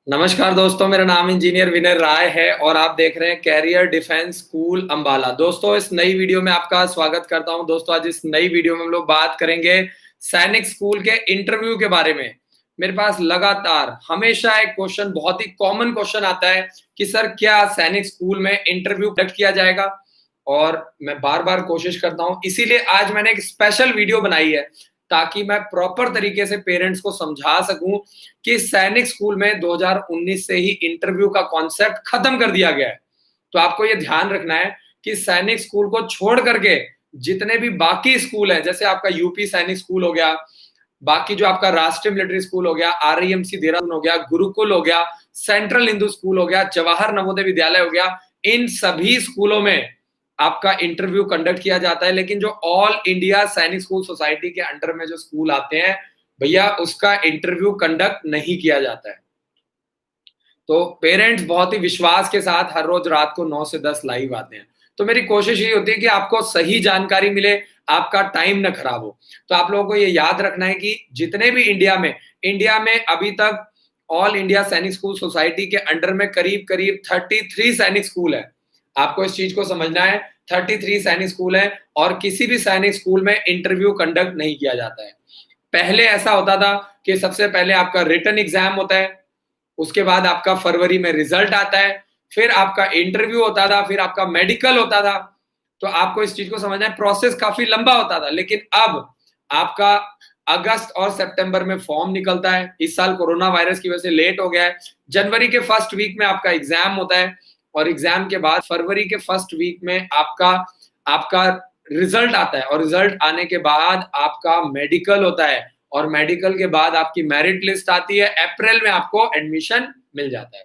नमस्कार दोस्तों, मेरा नाम इंजीनियर विनय राय है और आप देख रहे हैं कैरियर डिफेंस स्कूल अंबाला। दोस्तों, इस नई वीडियो में आपका स्वागत करता हूं। दोस्तों, आज इस नई वीडियो में हम लोग बात करेंगे सैनिक स्कूल के इंटरव्यू के बारे में। मेरे पास लगातार हमेशा एक क्वेश्चन, बहुत ही कॉमन क्वेश्चन आता है कि सर क्या सैनिक स्कूल में इंटरव्यू कंडक्ट किया जाएगा, और मैं बार बार कोशिश करता हूं। इसीलिए आज मैंने एक स्पेशल वीडियो बनाई है ताकि मैं प्रॉपर तरीके से पेरेंट्स को समझा सकूं कि सैनिक स्कूल में 2019 से ही इंटरव्यू का कॉन्सेप्ट खत्म कर दिया गया है। तो आपको ये ध्यान रखना है कि सैनिक स्कूल को छोड़ करके जितने भी बाकी स्कूल हैं, जैसे आपका यूपी सैनिक स्कूल हो गया, बाकी जो आपका राष्ट्रीय मिलिट्री स्कूल हो गया, आरईएमसी देहरादून हो गया, गुरुकुल हो गया, सेंट्रल हिंदू स्कूल हो गया, जवाहर नवोदय विद्यालय हो गया, इन सभी स्कूलों में आपका इंटरव्यू कंडक्ट किया जाता है। लेकिन जो ऑल इंडिया सैनिक स्कूल सोसाइटी के अंडर में जो स्कूल आते हैं भैया, उसका इंटरव्यू कंडक्ट नहीं किया जाता है। तो पेरेंट्स बहुत ही विश्वास के साथ हर रोज रात को 9 से 10 लाइव आते हैं। तो मेरी कोशिश ये होती है कि आपको सही जानकारी मिले, आपका टाइम ना खराब हो। तो आप लोगों को ये याद रखना है कि जितने भी इंडिया में अभी तक ऑल इंडिया सैनिक स्कूल सोसाइटी के अंडर में करीब करीब 33 सैनिक स्कूल है। आपको इस चीज को समझना है, 33 सैनिक स्कूल है और किसी भी सैनिक स्कूल में इंटरव्यू कंडक्ट नहीं किया जाता है। पहले ऐसा होता था कि सबसे पहले आपका रिटन एग्जाम होता है, उसके बाद आपका फरवरी में रिजल्ट आता है, फिर आपका इंटरव्यू होता था, फिर आपका मेडिकल होता था। तो आपको इस चीज को समझना है, प्रोसेस काफी लंबा होता था। लेकिन अब आपका अगस्त और सितंबर में फॉर्म निकलता है। इस साल कोरोना वायरस की वजह से लेट हो गया है। जनवरी के फर्स्ट वीक में आपका एग्जाम होता है और एग्जाम के बाद फरवरी के फर्स्ट वीक में आपका आपका रिजल्ट आता है और रिजल्ट आने के बाद आपका मेडिकल होता है और मेडिकल के बाद आपकी मेरिट लिस्ट आती है। अप्रैल में आपको एडमिशन मिल जाता है।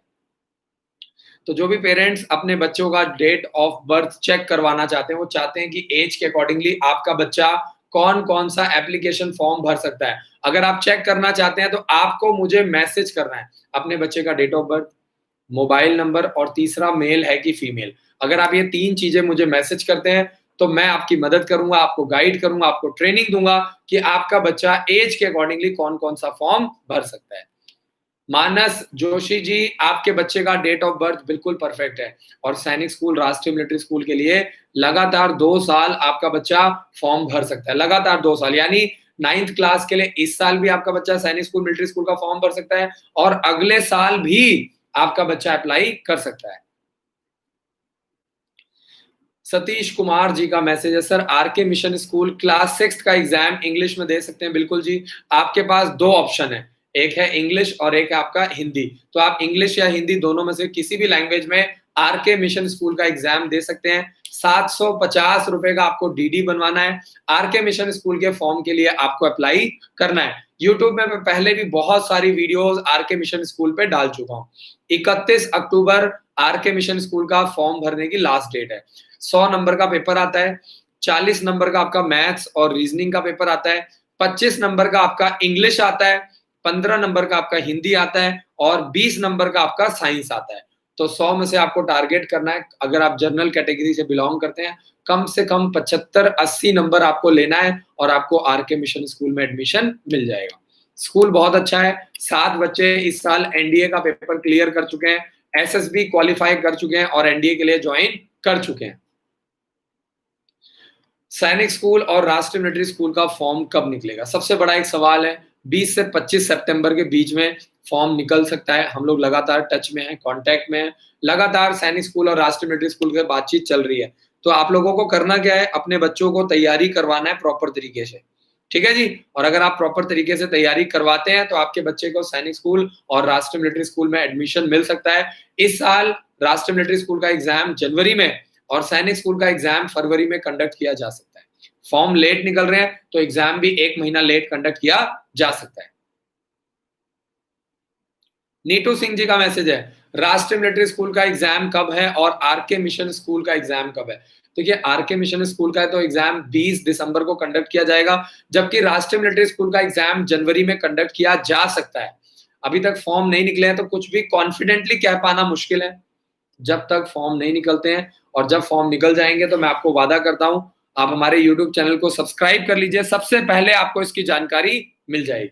तो जो भी पेरेंट्स अपने बच्चों का डेट ऑफ बर्थ चेक करवाना चाहते हैं, वो चाहते हैं कि एज के अकॉर्डिंगली आपका बच्चा कौन कौन सा एप्लीकेशन फॉर्म भर सकता है। अगर आप चेक करना चाहते हैं तो आपको मुझे मैसेज करना है अपने बच्चे का date of birth, mobile number और तीसरा मेल है कि फीमेल। अगर आप ये 3 चीजें मुझे मैसेज करते हैं तो मैं आपकी मदद करूंगा, आपको गाइड करूंगा, आपको ट्रेनिंग दूंगा कि आपका बच्चा एज के अकॉर्डिंगली कौन कौन सा फॉर्म भर सकता है। मानस जोशी जी, आपके बच्चे का डेट ऑफ बर्थ बिल्कुल परफेक्ट है और सैनिक स्कूल राष्ट्रीय मिलिट्री स्कूल के लिए लगातार 2 साल आपका बच्चा फॉर्म भर सकता है। लगातार 2 साल, यानी 9th क्लास के लिए इस साल भी आपका बच्चा सैनिक स्कूल मिलिट्री स्कूल का फॉर्म भर सकता है और अगले साल भी आपका बच्चा अप्लाई कर सकता है। सतीश कुमार जी का मैसेज है, sir RK mission school class 6 का एग्जाम इंग्लिश में दे सकते हैं? बिल्कुल जी, आपके पास 2 ऑप्शन है, एक है इंग्लिश और एक है आपका हिंदी। तो आप इंग्लिश या हिंदी दोनों में से किसी भी लैंग्वेज में आरके मिशन स्कूल का एग्जाम दे सकते हैं। 750 रुपए का आपको डीडी बनवाना है। आरके मिशन स्कूल के फॉर्म के लिए आपको अप्लाई करना है। यूट्यूब में मैं पहले भी बहुत सारी वीडियोस आरके मिशन स्कूल पे डाल चुका हूँ। 31 अक्टूबर आरके मिशन स्कूल का फॉर्म भरने की लास्ट डेट है। 100 नंबर का पेपर आता है, 40 नंबर का आपका मैथ्स और रीजनिंग का पेपर आता है, 25 नंबर का आपका इंग्लिश आता है, 15 नंबर का आपका हिंदी आता है और 20 नंबर का आपका साइंस आता है। तो 100 में से आपको टारगेट करना है, अगर आप जनरल कैटेगरी से बिलोंग करते हैं, कम से कम 75-80 नंबर आपको लेना है और आपको आरके मिशन स्कूल में एडमिशन मिल जाएगा। स्कूल बहुत अच्छा है। 7 बच्चे इस साल एनडीए का पेपर क्लियर कर चुके हैं, एसएसबी क्वालिफाई कर चुके हैं और एनडीए के लिए ज्वाइन कर चुके हैं। सैनिक स्कूल और राष्ट्रीय मिलिट्री स्कूल का फॉर्म कब निकलेगा? सबसे बड़ा एक सवाल है। 20 से 25 सितंबर के बीच में फॉर्म निकल सकता है। हम लोग लगातार टच में हैं, कांटेक्ट में हैं। लगातार सैनिक स्कूल और राष्ट्रीय मिलिट्री स्कूल की बातचीत चल रही है। तो आप लोगों को करना क्या है, अपने बच्चों को तैयारी करवाना है प्रॉपर तरीके से। ठीक है जी? और अगर आप प्रॉपर तरीके से तैयारी करवाते हैं तो आपके बच्चे को सैनिक स्कूल और राष्ट्रीय मिलिट्री स्कूल में एडमिशन मिल सकता है। इस साल राष्ट्रीय मिलिट्री स्कूल का एग्जाम जनवरी में और सैनिक स्कूल का एग्जाम फरवरी में कंडक्ट किया जा सकता है। फॉर्म लेट निकल रहे हैं तो एग्जाम भी 1 महीना लेट कंडक्ट किया जा सकता है। नीटू सिंह जी का मैसेज है, राष्ट्रीय मिलिट्री स्कूल का एग्जाम कब है और आरके मिशन स्कूल का एग्जाम कब है? देखिए, आरके मिशन स्कूल का है तो एग्जाम 20 दिसंबर को कंडक्ट किया जाएगा, जबकि राष्ट्रीय मिलिट्री स्कूल का एग्जाम जनवरी में कंडक्ट किया जा सकता है। अभी तक फॉर्म नहीं निकले हैं तो कुछ भी कॉन्फिडेंटली कह पाना मुश्किल है। जब तक फॉर्म नहीं निकलते हैं और जब फॉर्म निकल जाएंगे तो मैं आपको वादा करता हूं, आप हमारे यूट्यूब चैनल को सब्सक्राइब कर लीजिए, सबसे पहले आपको इसकी जानकारी मिल जाएगी।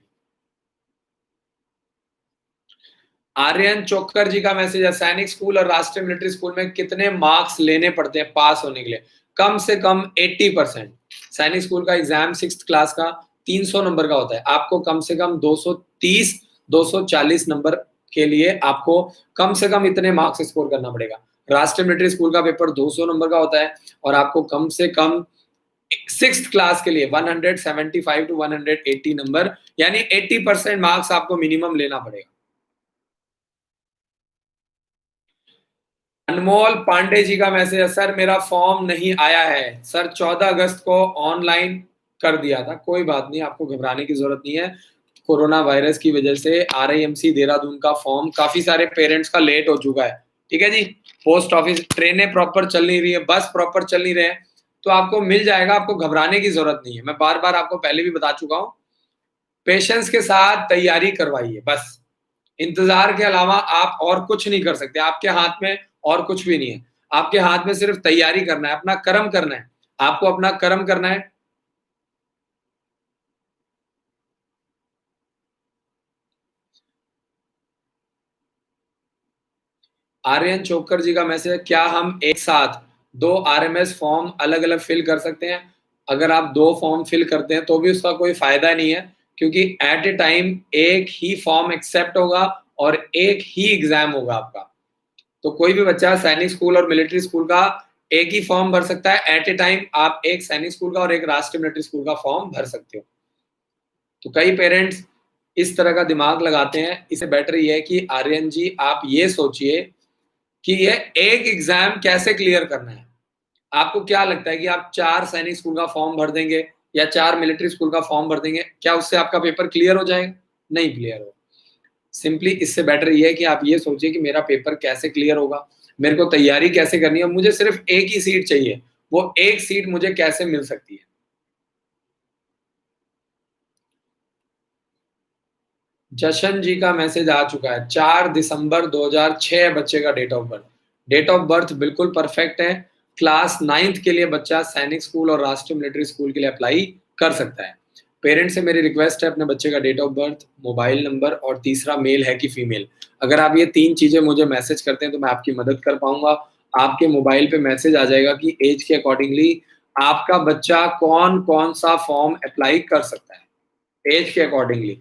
आर्यन चोकर जी का मैसेज है, सैनिक स्कूल और राष्ट्रीय मिलिट्री स्कूल में कितने मार्क्स लेने पड़ते हैं पास होने के लिए? कम से कम 80%। सैनिक स्कूल का एग्जाम 6th क्लास का 300 नंबर का होता है। आपको कम से कम 230 240 नंबर के लिए आपको कम से कम इतने मार्क्स स्कोर करना पड़ेगा। राष्ट्रीय मिलिट्री स्कूल का पेपर 200 नंबर का होता है और आपको कम से कम 6th क्लास के लिए 175 टू 180 नंबर, यानी 80% मार्क्स आपको मिनिमम लेना पड़ेगा। अनमोल पांडे जी का मैसेज है, सर मेरा फॉर्म नहीं आया है सर, 14 अगस्त को ऑनलाइन कर दिया था। कोई बात नहीं, आपको घबराने की जरूरत नहीं है। कोरोना वायरस की वजह से RIMC देहरादून का फॉर्म काफी सारे पेरेंट्स का लेट हो चुका है। ठीक है जी, पोस्ट ऑफिस, ट्रेनें प्रॉपर चल नहीं रही है, बस प्रॉपर चल नहीं रहे हैं, तो आपको मिल जाएगा, आपको घबराने की जरूरत नहीं है। मैं बार बार आपको पहले भी बता चुका हूँ, पेशेंस के साथ तैयारी करवाइए बस। इंतजार के अलावा आप और कुछ नहीं कर सकते। आपके हाथ में और कुछ भी नहीं है। आपके हाथ में सिर्फ तैयारी करना है, अपना कर्म करना है। आपको अपना कर्म करना है। आर्यन चोकर जी का मैसेज है, क्या हम एक साथ 2 RMS फॉर्म अलग अलग फिल कर सकते हैं? अगर आप 2 फॉर्म फिल करते हैं तो भी उसका कोई फायदा नहीं है, क्योंकि एट ए टाइम एक ही फॉर्म एक्सेप्ट होगा और एक ही एग्जाम होगा आपका। तो कोई भी बच्चा सैनिक स्कूल और मिलिट्री स्कूल का एक ही फॉर्म भर सकता है एट ए टाइम। आप एक सैनिक स्कूल का और एक राष्ट्रीय मिलिट्री स्कूल का फॉर्म भर सकते हो। तो कई पेरेंट्स इस तरह का दिमाग लगाते हैं। इससे बेटर ये है कि आर्यन जी आप ये सोचिए कि ये एक एग्जाम कैसे क्लियर करना है। आपको क्या लगता है कि आप 4 सैनिक स्कूल का फॉर्म भर देंगे या 4 मिलिट्री स्कूल का फॉर्म भर देंगे, क्या उससे आपका पेपर क्लियर हो जाएगा? नहीं क्लियर हो। सिंपली इससे बेटर ये है कि आप ये सोचिए कि मेरा पेपर कैसे क्लियर होगा, मेरे को तैयारी कैसे करनी है, मुझे सिर्फ एक ही सीट चाहिए, वो एक सीट मुझे कैसे मिल सकती है। जशन जी का मैसेज आ चुका है, 4 दिसंबर 2006 बच्चे का date of birth. Date of birth बिल्कुल परफेक्ट है। क्लास 9th के लिए बच्चा सैनिक स्कूल और राष्ट्रीय मिलिट्री स्कूल के लिए अप्लाई कर सकता है। पेरेंट्स से मेरी रिक्वेस्ट है, अपने बच्चे का date of birth, mobile number और तीसरा मेल है कि फीमेल, अगर आप ये 3 चीजें मुझे मैसेज करते हैं तो मैं आपकी मदद कर पाऊंगा। आपके मोबाइल पे मैसेज आ जाएगा कि एज के अकॉर्डिंगली आपका बच्चा कौन कौन सा फॉर्म अप्लाई कर सकता है, एज के अकॉर्डिंगली।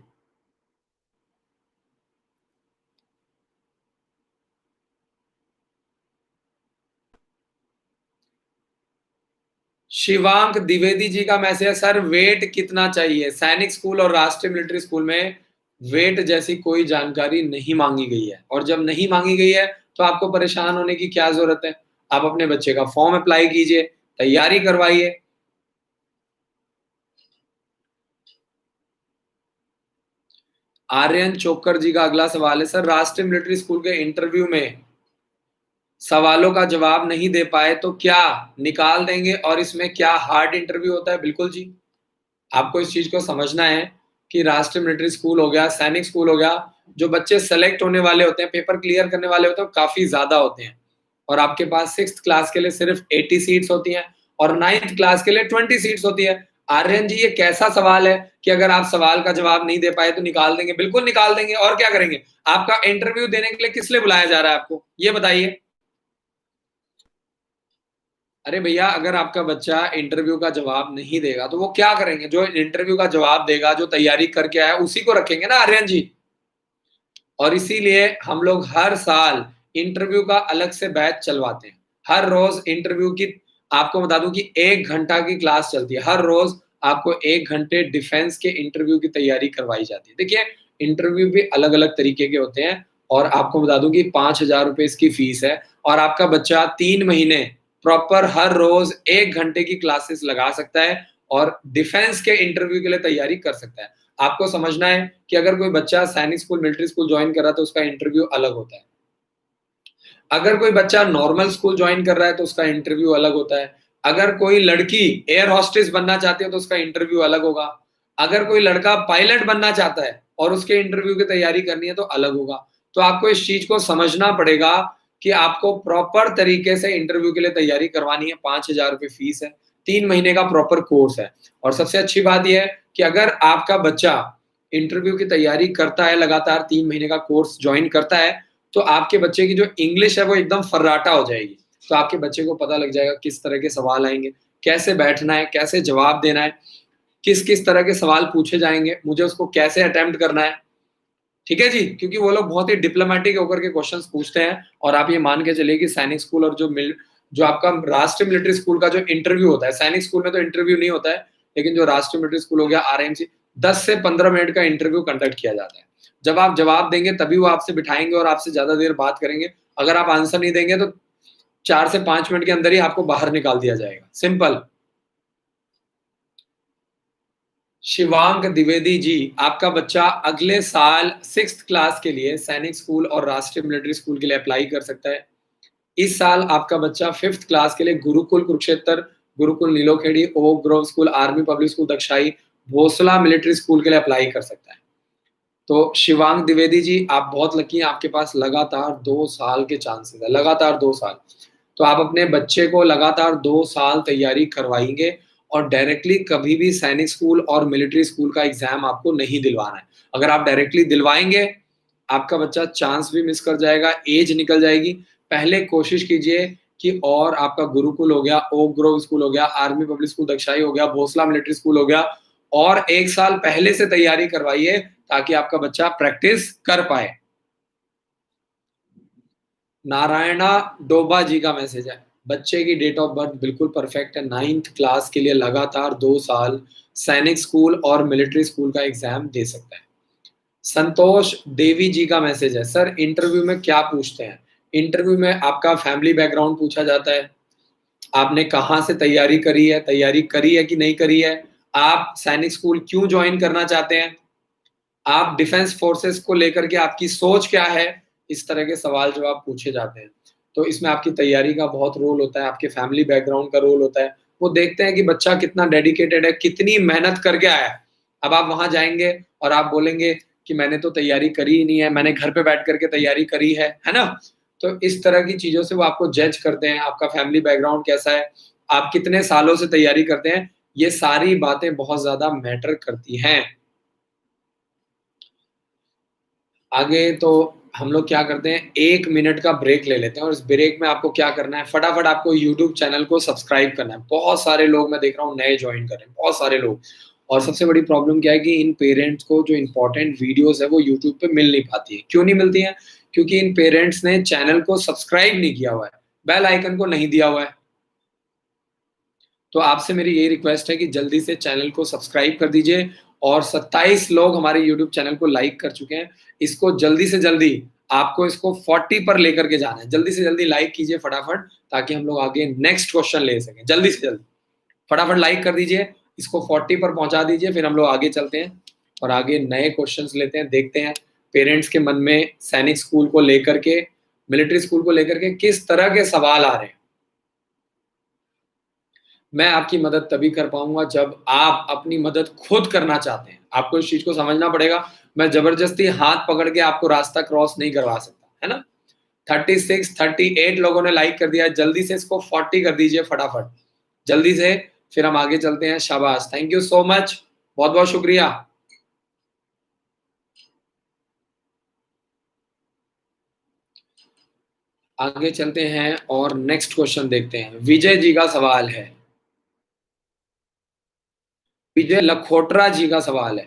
शिवांक द्विवेदी जी का मैसेज है, सर वेट कितना चाहिए? सैनिक स्कूल और राष्ट्रीय मिलिट्री स्कूल में वेट जैसी कोई जानकारी नहीं मांगी गई है, और जब नहीं मांगी गई है तो आपको परेशान होने की क्या जरूरत है। आप अपने बच्चे का फॉर्म अप्लाई कीजिए, तैयारी करवाइए। आर्यन चोकर जी का अगला सवाल है, सर राष्ट्रीय मिलिट्री स्कूल के इंटरव्यू में सवालों का जवाब नहीं दे पाए तो क्या निकाल देंगे, और इसमें क्या हार्ड इंटरव्यू होता है? बिल्कुल जी, आपको इस चीज को समझना है कि राष्ट्रीय मिलिट्री स्कूल हो गया, सैनिक स्कूल हो गया, जो बच्चे सेलेक्ट होने वाले होते हैं, पेपर क्लियर करने वाले होते हैं, काफी ज्यादा होते हैं। और आपके पास 6th क्लास के लिए सिर्फ 80 सीट्स होती हैं और 9th क्लास के लिए 20 सीट्स होती है। आर्यन जी ये कैसा सवाल है कि अगर आप सवाल का जवाब नहीं दे पाए तो निकाल देंगे? बिल्कुल निकाल देंगे, और क्या करेंगे? आपका इंटरव्यू देने के लिए किस लिए बुलाया जा रहा है आपको, ये बताइए। अरे भैया, अगर आपका बच्चा इंटरव्यू का जवाब नहीं देगा तो वो क्या करेंगे? जो इंटरव्यू का जवाब देगा, जो तैयारी करके आया, उसी को रखेंगे ना आर्यन जी। और इसीलिए हम लोग हर साल इंटरव्यू का अलग से बैच चलवाते हैं। हर रोज इंटरव्यू की, आपको बता दूं कि 1 घंटा की क्लास चलती है हर रोज। आपको 1 घंटे डिफेंस के इंटरव्यू की तैयारी करवाई जाती है। देखिए, इंटरव्यू भी अलग अलग तरीके के होते हैं, और आपको बता दूं कि 5,000 रुपए इसकी फीस है, और आपका बच्चा 3 महीने प्रॉपर हर रोज 1 घंटे की क्लासेस लगा सकता है और डिफेंस के इंटरव्यू के लिए तैयारी कर सकता है। आपको समझना है कि अगर कोई बच्चा सैनिक स्कूल, मिलिट्री स्कूल ज्वाइन कर रहा है तो उसका इंटरव्यू अलग होता है। अगर कोई बच्चा नॉर्मल स्कूल ज्वाइन कर रहा है तो उसका इंटरव्यू अलग होता है। अगर कोई लड़की एयर होस्टेस बनना चाहती है तो उसका इंटरव्यू अलग होगा। अगर कोई लड़का पायलट बनना चाहता है और उसके इंटरव्यू की तैयारी करनी है तो अलग होगा। तो आपको इस चीज को समझना पड़ेगा कि आपको प्रॉपर तरीके से इंटरव्यू के लिए तैयारी करवानी है। 5,000 रुपए फीस है, 3 महीने का प्रॉपर कोर्स है। और सबसे अच्छी बात यह है कि अगर आपका बच्चा इंटरव्यू की तैयारी करता है, लगातार 3 महीने का कोर्स जॉइन करता है, तो आपके बच्चे की जो इंग्लिश है वो एकदम फर्राटा हो जाएगी। तो आपके बच्चे को पता लग जाएगा किस तरह के सवाल आएँगे, कैसे बैठना है, कैसे जवाब देना है, किस-किस तरह के सवाल पूछे जाएँगे, मुझे उसको कैसे अटेम्प्ट करना है। ठीक है जी? क्योंकि वो लोग बहुत ही डिप्लोमैटिक होकर के क्वेश्चन्स पूछते हैं और आप ये मान के चलिए कि सैनिक स्कूल और जो आपका राष्ट्रीय मिलिट्री स्कूल का जो इंटरव्यू होता है, सैनिक स्कूल में तो इंटरव्यू नहीं होता है, लेकिन जो राष्ट्रीय मिलिट्री स्कूल हो गया आरएमसी, 10 से 15 मिनट का इंटरव्यू कंडक्ट किया जाता है। जब आप जवाब देंगे तभी वो आपसे बिठाएँगे और आपसे ज़्यादा देर बात करेंगे। अगर आप आंसर नहीं देंगे तो 4 से 5 मिनट के अंदर ही आपको बाहर निकाल दिया जाएगा। सिंपल। शिवांक द्विवेदी जी, आपका बच्चा अगले साल 6th क्लास के लिए सैनिक स्कूल और राष्ट्रीय मिलिट्री स्कूल के लिए अप्लाई कर सकता है। इस साल आपका बच्चा 5th क्लास के लिए Gurukul Kurukshetra, Gurukul Nilokheri, okay Grove School, Army Public School Dagshai, Bhosla military school के लिए अप्लाई कर सकता है। तो शिवांक द्विवेदी जी, आप बहुत लकी हैं, आपके पास लगातार 2 साल के चांसेस है, लगातार 2 साल। तो आप अपने बच्चे को लगातार 2 साल तैयारी करवाएँगे और डायरेक्टली कभी भी सैनिक स्कूल और मिलिट्री स्कूल का एग्ज़ाम आपको नहीं दिलवाना है। अगर आप डायरेक्टली दिलवाएँगे, आपका बच्चा चांस भी मिस कर जाएगा, एज निकल जाएगी। पहले कोशिश कीजिए कि और आपका गुरुकुल हो गया, ओक ग्रोव स्कूल हो गया, आर्मी पब्लिक स्कूल दक्षाई हो गया, भोसला मिलिट्री स्कूल हो गया और 1 साल पहले से तैयारी करवाइए ताकि आपका बच्चा प्रैक्टिस कर पाए। नारायणा डोबा जी का मैसेज है। बच्चे की डेट ऑफ बर्थ बिल्कुल परफेक्ट है। 9th क्लास के लिए लगातार 2 साल सैनिक स्कूल और मिलिट्री स्कूल का एग्ज़ाम दे सकता है। संतोष देवी जी का मैसेज है, सर इंटरव्यू में क्या पूछते हैं? इंटरव्यू में आपका फैमिली बैकग्राउंड पूछा जाता है, आपने कहाँ से तैयारी करी है कि नहीं करी है? आप सैनिक स्कूल क्यों जॉइन करना चाहते हैं? आप डिफेंस फोर्सेस को लेकर के आपकी सोच क्या है? इस तरह के सवाल जवाब पूछे जाते हैं। तो इसमें आपकी तैयारी का बहुत रोल होता है, आपके फैमिली बैकग्राउंड का रोल होता है। वो देखते हैं कि बच्चा कितना डेडिकेटेड है, कितनी मेहनत करके आया है। अब आप वहाँ जाएँगे और आप बोलेंगे कि मैंने तो तैयारी करी ही नहीं है, मैंने घर पे बैठ कर के तैयारी करी है ना? तो इस तरह की चीज़ों से वो आपको जज करते हैं, आपका फैमिली बैकग्राउंड कैसा है, आप कितने सालों से तैयारी करते हैं, ये सारी बातें बहुत ज़्यादा मैटर करती हैं। आगे तो हम लोग क्या करते हैं 1 मिनट का ब्रेक ले लेते हैं और इस ब्रेक में आपको क्या करना है फटाफट आपको यूट्यूब चैनल को सब्सक्राइब करना है। बहुत सारे लोग मैं देख रहा हूँ नए जॉइन कर रहे हैं, बहुत सारे लोग। और सबसे बड़ी प्रॉब्लम क्या है कि इन पेरेंट्स को जो इम्पोर्टेंट वीडियोज़ है वो यूट्यूब पे मिल नहीं पाती है। क्यों नहीं मिलती हैं? क्योंकि इन पेरेंट्स ने चैनल को सब्सक्राइब नहीं किया हुआ है, बेल आइकन को नहीं दिया हुआ है। तो आपसे मेरी यही रिक्वेस्ट है कि जल्दी से चैनल को सब्सक्राइब कर दीजिए और 27 लोग हमारे यूट्यूब चैनल को लाइक कर चुके हैं। इसको जल्दी से जल्दी आपको इसको 40 पर लेकर के जाना है। जल्दी से जल्दी लाइक कीजिए फटाफट ताकि हम लोग आगे नेक्स्ट क्वेश्चन ले सकें। जल्दी से जल्दी फटाफट लाइक कर दीजिए, इसको 40 पर पहुँचा दीजिए, फिर हम लोग आगे चलते हैं और आगे नए क्वेश्चंस लेते हैं, देखते हैं पेरेंट्स के मन में सैनिक स्कूल को लेकर के, मिलिट्री स्कूल को लेकर के किस तरह के सवाल आ रहे हैं। मैं आपकी मदद तभी कर पाऊँगा जब आप अपनी मदद खुद करना चाहते हैं। आपको इस चीज़ को समझना पड़ेगा, मैं ज़बरदस्ती हाथ पकड़ के आपको रास्ता क्रॉस नहीं करवा सकता, है ना? 36, 38 लोगों ने लाइक कर दिया है, जल्दी से इसको 40 कर दीजिए फटाफट। जल्दी से, फिर हम आगे चलते हैं, शाबाश! थैंक यू सो मच, बहुत-बहुत शुक्रिया। आगे चलते हैं और नेक्स्ट क्वेश्चन देखते हैं। विजय जी का सवाल है, विजय लखोत्रा जी का सवाल है।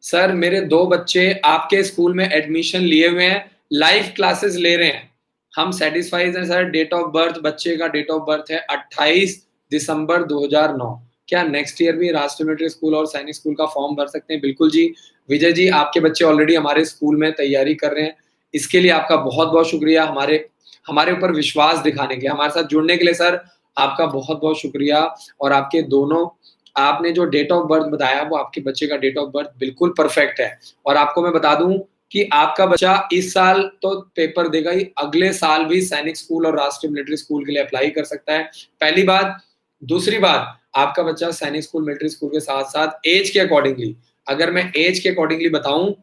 सर मेरे 2 बच्चे आपके स्कूल में एडमिशन लिए हुए हैं, लाइव क्लासेस ले रहे हैं। हम सैटिस्फाइड हैं सर, डेट ऑफ बर्थ बच्चे का डेट ऑफ बर्थ है 28 दिसंबर 2009। क्या नेक्स्ट ईयर भी राष्ट्रीय मिलिट्री स्कूल और सैनिक स्कूल का फॉर्म भर सकते हैं? बिल्कुल जी। विजय जी, आपके बच्चे ऑलरेडी हमारे स्कूल में तैयारी कर रहे हैं। इसके लिए आपका बहुत-बहुत शुक्रिया हमारे हमारे ऊपर विश्वास दिखाने के लिए, हमारे साथ जुड़ने के लिए सर आपका बहुत-बहुत शुक्रिया। और आपके दोनों आपने जो डेट ऑफ बर्थ बताया वो आपके बच्चे का डेट ऑफ बर्थ बिल्कुल परफेक्ट है। और आपको मैं बता दूं कि आपका बच्चा इस साल तो पेपर देगा ही, अगले साल भी सैनिक स्कूल और राष्ट्रीय मिलिट्री स्कूल के लिए अप्लाई कर सकता है। पहली बात। दूसरी बात, आपका बच्चा सैनिक स्कूल मिलिट्री स्कूल के साथ साथ एज के अकॉर्डिंगली, अगर मैं एज के अकॉर्डिंगली बताऊं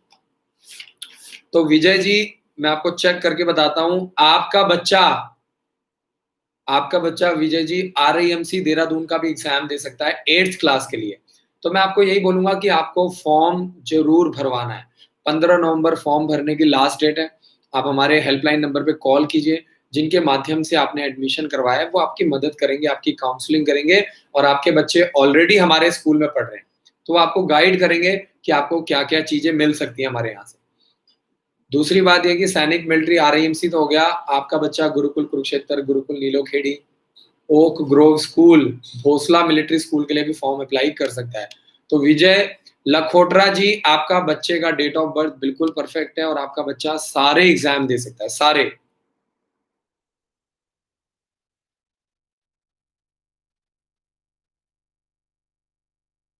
तो विजय जी मैं आपको चेक करके बताता हूं, आपका बच्चा विजय जी आरआईएमसी देहरादून का भी एग्जाम दे सकता है 8th क्लास के लिए। तो मैं आपको यही बोलूँगा कि आपको फॉर्म ज़रूर भरवाना है। 15 नवंबर फॉर्म भरने की लास्ट डेट है। आप हमारे हेल्पलाइन नंबर पे कॉल कीजिए, जिनके माध्यम से आपने एडमिशन करवाया है, वो आपकी मदद करेंगे, आपकी काउंसलिंग करेंगे और आपके बच्चे ऑलरेडी हमारे स्कूल में पढ़ रहे हैं। तो वो आपको गाइड करेंगे कि आपको क्या-क्या चीज़ें मिल सकती हैं हमारे यहाँ से। दूसरी बात ये है कि सैनिक मिलिट्री आरआईएमसी तो हो गया, आपका बच्चा Gurukul Kurukshetra, Gurukul Nilokheri, okay Grove school, Bhonsala military school के लिए भी फॉर्म अप्लाई कर सकता है। तो विजय लखोटरा जी, आपका बच्चे का डेट ऑफ बर्थ बिल्कुल परफेक्ट है और आपका बच्चा सारे एग्ज़ाम दे सकता है, सारे।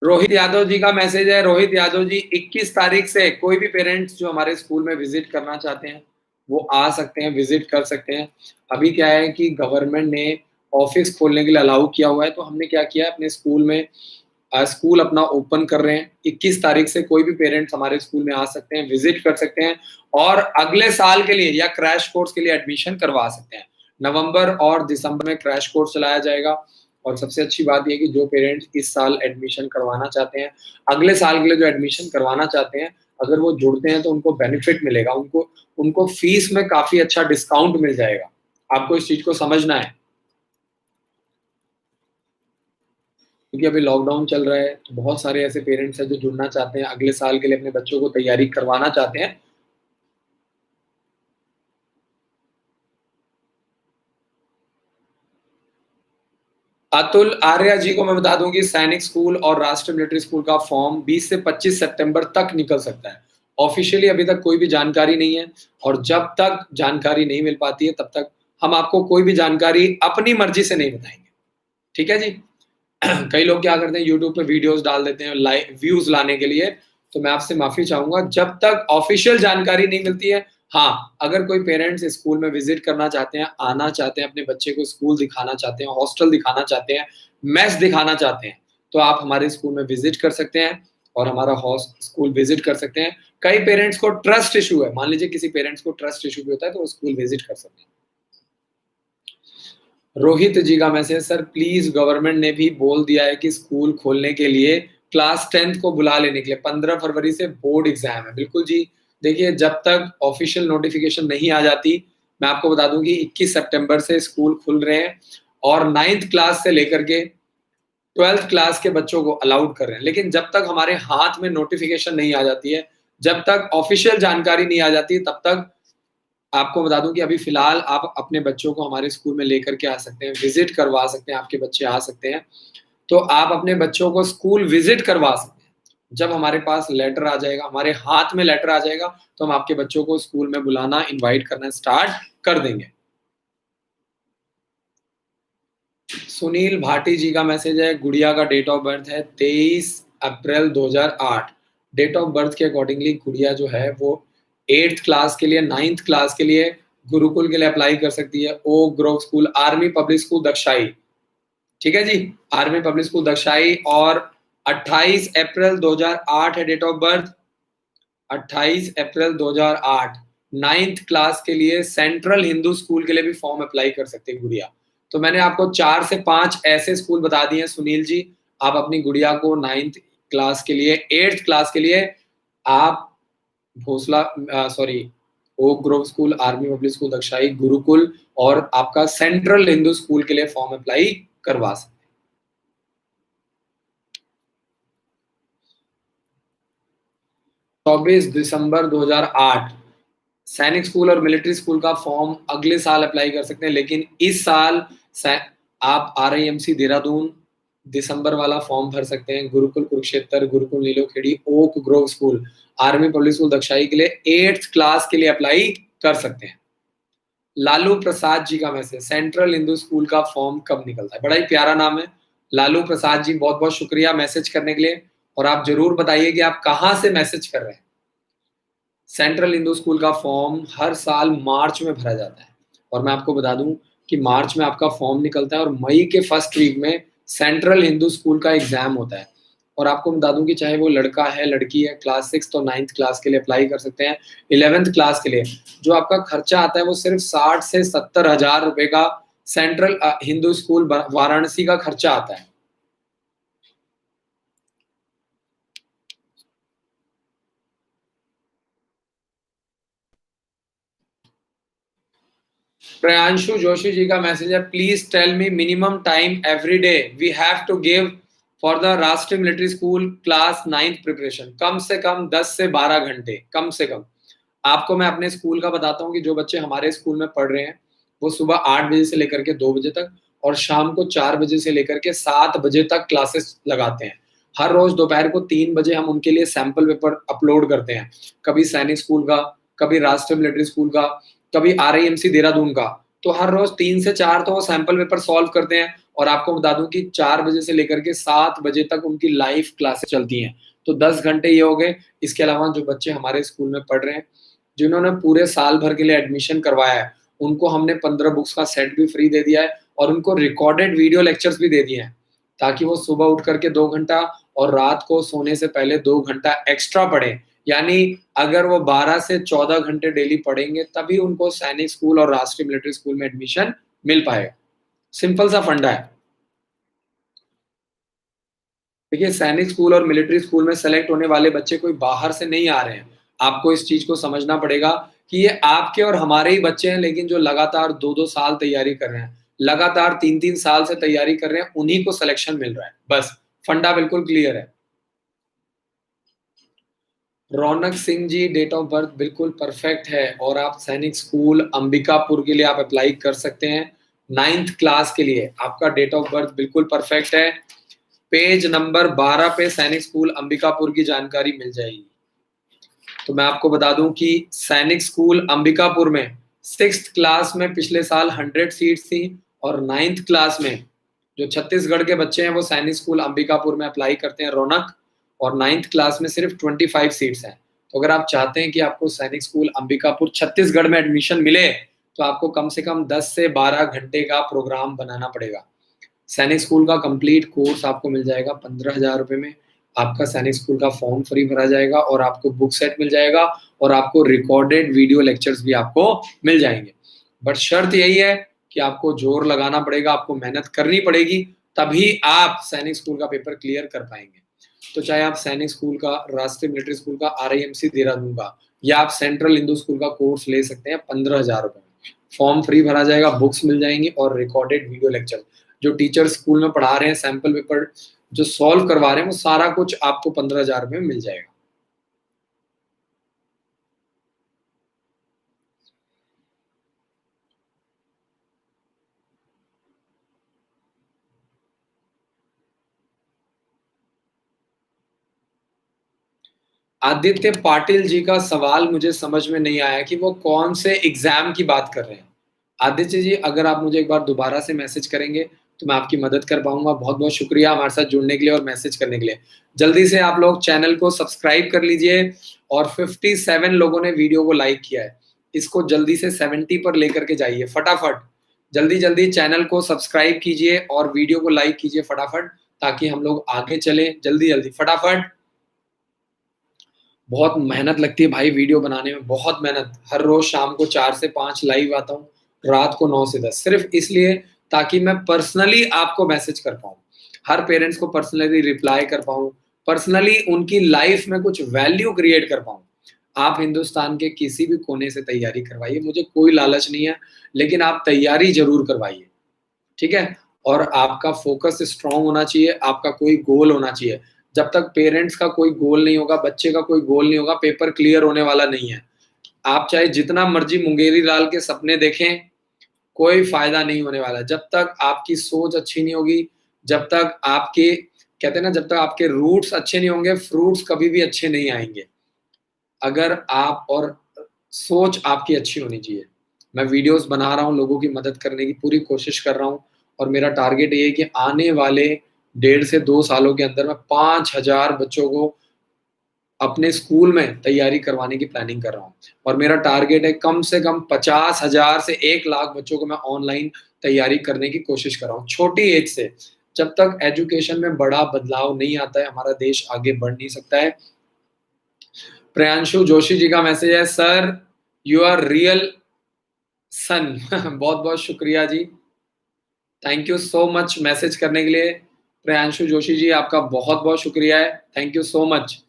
रोहित यादव जी का मैसेज है, रोहित यादव जी 21 तारीख से कोई भी पेरेंट्स जो हमारे स्कूल में विज़िट करना चाहते हैं, वो आ सकते हैं, विज़िट कर सकते हैं। अभी क्या है कि गवर्नमेंट ने ऑफ़िस खोलने के लिए अलाउ किया हुआ है, तो हमने क्या किया है अपने स्कूल में स्कूल अपना ओपन कर रहे हैं। 21 तारीख से कोई भी पेरेंट्स हमारे स्कूल में आ सकते हैं, विज़िट कर सकते हैं और अगले साल के लिए या क्रैश कोर्स के लिए एडमिशन करवा सकते हैं। नवंबर और दिसंबर में क्रैश कोर्स चलाया जाएगा और सबसे अच्छी बात ये है कि जो पेरेंट्स इस साल एडमिशन करवाना चाहते हैं, अगले साल के लिए जो एडमिशन करवाना चाहते हैं, अगर वो जुड़ते हैं तो उनको बेनिफिट मिलेगा, उनको उनको फीस में काफ़ी अच्छा डिस्काउंट मिल जाएगा। आपको इस चीज़ को समझना है। क्योंकि अभी लॉकडाउन चल रहा है, तो बहुत सारे ऐसे पेरेंट्स हैं जो जुड़ना चाहते हैं, अगले साल के लिए अपने बच्चों को तैयारी करवाना चाहते हैं। अतुल आर्या जी को मैं बता दूँ कि सैनिक स्कूल और राष्ट्रीय मिलिट्री स्कूल का फॉर्म 20 से 25 सितंबर तक निकल सकता है। ऑफ़िशियली अभी तक कोई भी जानकारी नहीं है और जब तक जानकारी नहीं मिल पाती है, तब तक हम आपको कोई भी जानकारी अपनी मर्ज़ी से नहीं बताएँगे। ठीक है जी? कई लोग क्या करते हैं यूट्यूब पे वीडियोस डाल देते हैं व्यूज लाने के लिए, तो मैं आपसे माफी चाहूंगा जब तक ऑफिशियल जानकारी नहीं मिलती है। हाँ, अगर कोई पेरेंट्स स्कूल में विजिट करना चाहते हैं, आना चाहते हैं, अपने बच्चे को स्कूल दिखाना चाहते हैं, हॉस्टल दिखाना चाहते हैं, मेस दिखाना चाहते हैं, तो आप हमारे स्कूल में विजिट कर सकते हैं और हमारा स्कूल विजिट कर सकते हैं। कई पेरेंट्स को ट्रस्ट इशू है, मान लीजिए किसी पेरेंट्स को ट्रस्ट इशू भी होता है तो वो स्कूल विजिट कर सकते हैं। रोहित जी का मैसेज, सर प्लीज गवर्नमेंट ने भी बोल दिया है कि स्कूल खोलने के लिए क्लास 10th को बुला लेने के लिए 15 फरवरी से बोर्ड एग्जाम है। बिल्कुल जी, देखिए जब तक ऑफिशियल नोटिफिकेशन नहीं आ जाती, मैं आपको बता दूं कि 21 सितंबर से स्कूल खुल रहे हैं और 9th क्लास से लेकर के 12th क्लास के बच्चों को अलाउड कर रहे हैं। लेकिन जब तक हमारे हाथ में नोटिफिकेशन नहीं आ जाती है, जब तक ऑफिशियल जानकारी नहीं आ जाती, तब तक आपको बता दूँ कि अभी फ़िलहाल आप अपने बच्चों को हमारे स्कूल में लेकर के आ सकते हैं, विज़िट करवा सकते हैं, आपके बच्चे आ सकते हैं। तो आप अपने बच्चों को स्कूल विज़िट करवा सकते हैं। जब हमारे पास लेटर आ जाएगा, हमारे हाथ में लेटर आ जाएगा, तो हम आपके बच्चों को स्कूल में बुलाना, इनवाइट करना स्टार्ट कर देंगे। सुनील भाटी जी का मैसेज है, गुड़िया का डेट ऑफ बर्थ है 23 अप्रैल 2008। डेट ऑफ बर्थ के अकॉर्डिंगली गुड़िया जो है वो 8th क्लास के लिए, 9th क्लास के लिए गुरुकुल के लिए अप्लाई कर सकती है। Oak Grove School, Army Public School Dagshai. ठीक है जी, आर्मी पब्लिक स्कूल दक्षाई और 28 अप्रैल 2008 है डेट ऑफ बर्थ। 28 अप्रैल 2008 9th क्लास के लिए सेंट्रल हिंदू स्कूल के लिए भी फॉर्म अप्लाई कर सकते हैं गुड़िया। तो मैंने आपको 4 से 5 ऐसे स्कूल बता दिए हैं सुनील जी। आप अपनी गुड़िया को 9th क्लास के लिए, 8th क्लास के लिए आप Bhosla sorry Oak Grove School, Army Public School Dagshai, Gurukul और आपका सेंट्रल हिंदू स्कूल के लिए फॉर्म अप्लाई करवा सकते हैं। 24 दिसंबर 2008 सैनिक स्कूल और मिलिट्री स्कूल का फॉर्म अगले साल अप्लाई कर सकते हैं, लेकिन इस साल आप आरआईएमसी देहरादून दिसंबर वाला फॉर्म भर सकते हैं। Gurukul Kurukshetra, Gurukul Nilokheri, okay Grove School, Army Public School Dagshai के लिए 8th क्लास के लिए अप्लाई कर सकते हैं। लालू प्रसाद जी का मैसेज, सेंट्रल हिंदू स्कूल का फॉर्म कब निकलता है? बड़ा ही प्यारा नाम है लालू प्रसाद जी, बहुत बहुत शुक्रिया मैसेज करने के लिए। और आप जरूर बताइए कि आप कहाँ से मैसेज कर रहे हैं। सेंट्रल हिंदू स्कूल का फॉर्म हर साल मार्च में भरा जाता है और मैं आपको बता दूं कि मार्च में आपका फॉर्म निकलता है और मई के फर्स्ट वीक में सेंट्रल हिंदू स्कूल का एग्जाम होता है। और आपको बता दूं कि चाहे वो लड़का है लड़की है, क्लास 6 और 9th क्लास के लिए अप्लाई कर सकते हैं। 11th क्लास के लिए जो आपका खर्चा आता है वो सिर्फ 60 से 70 हजार रुपए का सेंट्रल हिंदू स्कूल वाराणसी का खर्चा आता है। प्रियांशु जोशी जी का मैसेज है, please tell me minimum time every day we have to give for the Rashtriya Military School class 9th preparation. कम से कम 10 से 12 घंटे कम से कम। आपको मैं अपने स्कूल का बताता हूँ कि जो बच्चे हमारे स्कूल में पढ़ रहे हैं वो सुबह 8 बजे से लेकर के 2 बजे तक और शाम को 4 बजे से लेकर के 7 बजे तक क्लासेस लगाते हैं। हर रोज दोपहर को 3 बजे हम उनके लिए सैंपल पेपर अपलोड करते हैं, कभी सैनिक स्कूल का, कभी राष्ट्रीय मिलिट्री स्कूल का, कभी RIMC देहरादून का। तो हर रोज 3 से 4 तो वो सैंपल पेपर सॉल्व करते हैं और आपको बता दूं कि 4 बजे से लेकर के 7 बजे तक उनकी लाइव क्लासेस चलती हैं। तो 10 घंटे ये हो गए। इसके अलावा जो बच्चे हमारे स्कूल में पढ़ रहे हैं, जिन्होंने पूरे साल भर के लिए एडमिशन करवाया है, उनको हमने 15 बुक्स का सेट भी फ्री दे दिया है और उनको रिकॉर्डेड वीडियो लेक्चर्स भी दे दिए हैं, ताकि वो सुबह उठ करके 2 घंटा और रात को सोने से पहले 2 घंटा एक्स्ट्रा पढ़ें। यानी अगर वो 12 से 14 घंटे डेली पढ़ेंगे तभी उनको सैनिक स्कूल और राष्ट्रीय मिलिट्री स्कूल में एडमिशन मिल पाएगा। सिंपल सा फंडा है। देखिए, सैनिक स्कूल और मिलिट्री स्कूल में सेलेक्ट होने वाले बच्चे कोई बाहर से नहीं आ रहे हैं। आपको इस चीज को समझना पड़ेगा कि ये आपके और हमारे ही बच्चे हैं, लेकिन जो लगातार 2-2 साल तैयारी कर रहे हैं, लगातार 3-3 साल से तैयारी कर रहे हैं, उन्हीं को सिलेक्शन मिल रहा है। बस फंडा बिल्कुल क्लियर है। रौनक Singh ji, date of birth बिल्कुल परफेक्ट है और आप सैनिक स्कूल अंबिकापुर के लिए आप अप्लाई कर सकते हैं। 9th क्लास के लिए आपका डेट ऑफ बर्थ बिल्कुल परफेक्ट है। पेज नंबर 12 पे सैनिक स्कूल अंबिकापुर की जानकारी मिल जाएगी। तो मैं आपको बता दूं कि सैनिक स्कूल अंबिकापुर में 6th क्लास में पिछले साल 100 सीट्स थी और 9th क्लास में जो छत्तीसगढ़ के बच्चे हैं वो सैनिक स्कूल अंबिकापुर में अप्लाई करते हैं रौनक, और 9th क्लास में सिर्फ 25 सीट्स हैं। तो अगर आप चाहते हैं कि आपको सैनिक स्कूल अंबिकापुर छत्तीसगढ़ में एडमिशन मिले तो आपको कम से कम 10 से 12 घंटे का प्रोग्राम बनाना पड़ेगा। सैनिक स्कूल का कंप्लीट कोर्स आपको मिल जाएगा 15,000 रुपए में। आपका सैनिक स्कूल का फॉर्म फ्री भरा जाएगा और आपको बुक सेट मिल जाएगा और आपको रिकॉर्डेड वीडियो लेक्चर्स भी आपको मिल जाएंगे। बट शर्त यही है कि आपको जोर लगाना पड़ेगा, आपको मेहनत करनी पड़ेगी, तभी आप सैनिक स्कूल का पेपर क्लियर कर पाएंगे। तो चाहे आप सैनिक स्कूल का, राष्ट्रीय मिलिट्री स्कूल का, RIMC देहरादून का, या आप सेंट्रल हिंदू स्कूल का कोर्स ले सकते हैं 15,000 रुपए में। फॉर्म फ्री भरा जाएगा, बुक्स मिल जाएंगी और रिकॉर्डेड वीडियो लेक्चर जो टीचर स्कूल में पढ़ा रहे हैं, सैंपल पेपर जो सॉल्व करवा रहे हैं, वो सारा कुछ आपको 15,000 रुपए में मिल जाएगा। आदित्य पाटिल जी का सवाल मुझे समझ में नहीं आया कि वो कौन से एग्जाम की बात कर रहे हैं। आदित्य जी, अगर आप मुझे एक बार दोबारा से मैसेज करेंगे तो मैं आपकी मदद कर पाऊंगा। बहुत बहुत शुक्रिया हमारे साथ जुड़ने के लिए और मैसेज करने के लिए। जल्दी से आप लोग चैनल को सब्सक्राइब कर लीजिए और 57 लोगों ने वीडियो को लाइक किया है, इसको जल्दी से 70 पर लेकर के जाइए फटाफट। जल्दी जल्दी चैनल को सब्सक्राइब कीजिए और वीडियो को लाइक कीजिए फटाफट, ताकि हम लोग आगे चले। जल्दी जल्दी फटाफट। बहुत मेहनत लगती है भाई वीडियो बनाने में, बहुत मेहनत। हर रोज शाम को 4 से 5 लाइव आता हूँ, रात को 9 से 10, सिर्फ इसलिए ताकि मैं पर्सनली आपको मैसेज कर पाऊँ, हर पेरेंट्स को पर्सनली रिप्लाई कर पाऊँ, पर्सनली उनकी लाइफ में कुछ वैल्यू क्रिएट कर पाऊँ। आप हिंदुस्तान के किसी भी कोने से तैयारी करवाइए, मुझे कोई लालच नहीं है, लेकिन आप तैयारी जरूर करवाइए, ठीक है। और आपका फोकस स्ट्रांग होना चाहिए, आपका कोई गोल होना चाहिए। जब तक पेरेंट्स का कोई गोल नहीं होगा, बच्चे का कोई गोल नहीं होगा, पेपर क्लियर होने वाला नहीं है। आप चाहे जितना मर्जी मुंगेरी लाल के सपने देखें, कोई फायदा नहीं होने वाला जब तक आपकी सोच अच्छी नहीं होगी, जब तक आपके, कहते हैं ना, जब तक आपके रूट्स अच्छे नहीं होंगे, फ्रूट्स कभी भी अच्छे नहीं आएंगे। अगर आप और सोच आपकी अच्छी होनी चाहिए। मैं वीडियोस बना रहा हूँ, लोगों की मदद करने की पूरी कोशिश कर रहा हूँ और मेरा टारगेट ये है कि आने वाले 1.5 से 2 सालों के अंदर मैं 5,000 बच्चों को अपने स्कूल में तैयारी करवाने की प्लानिंग कर रहा हूँ। और मेरा टारगेट है कम से कम 50,000 से 1 लाख बच्चों को मैं ऑनलाइन तैयारी करने की कोशिश कर रहा हूँ, छोटी एज से। जब तक एजुकेशन में बड़ा बदलाव नहीं आता है, हमारा देश आगे बढ़ नहीं सकता है। प्रियांशु जोशी जी का मैसेज है, sir you are real son. बहुत बहुत शुक्रिया जी, thank you so much message करने के लिए। प्रियांशु जोशी जी, आपका बहुत बहुत शुक्रिया है, थैंक यू सो मच।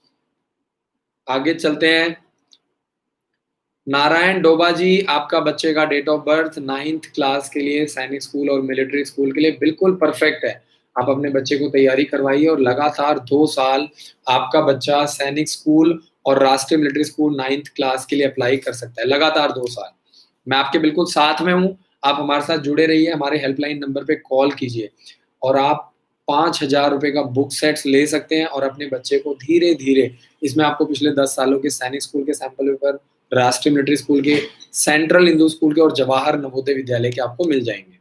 आगे चलते हैं। नारायण डोबा जी, आपका बच्चे का date of birth 9th class के लिए सैनिक स्कूल और मिलिट्री स्कूल के लिए बिल्कुल परफेक्ट है। आप अपने बच्चे को तैयारी करवाइए और लगातार 2 साल आपका बच्चा सैनिक स्कूल और राष्ट्रीय मिलिट्री स्कूल 9th क्लास के लिए अप्लाई कर सकता है, लगातार 2 साल। मैं आपके बिल्कुल साथ में हूँ, आप हमारे साथ जुड़े रहिए, हमारे हेल्पलाइन नंबर पे कॉल कीजिए और आप ₹5000 का बुक सेट्स ले सकते हैं और अपने बच्चे को धीरे-धीरे इसमें आपको पिछले 10 सालों के सैनिक स्कूल के सैंपल पेपर, राष्ट्रीय मिलिट्री स्कूल के, सेंट्रल हिंदू स्कूल के और जवाहर नवोदय विद्यालय के आपको मिल जाएँगे।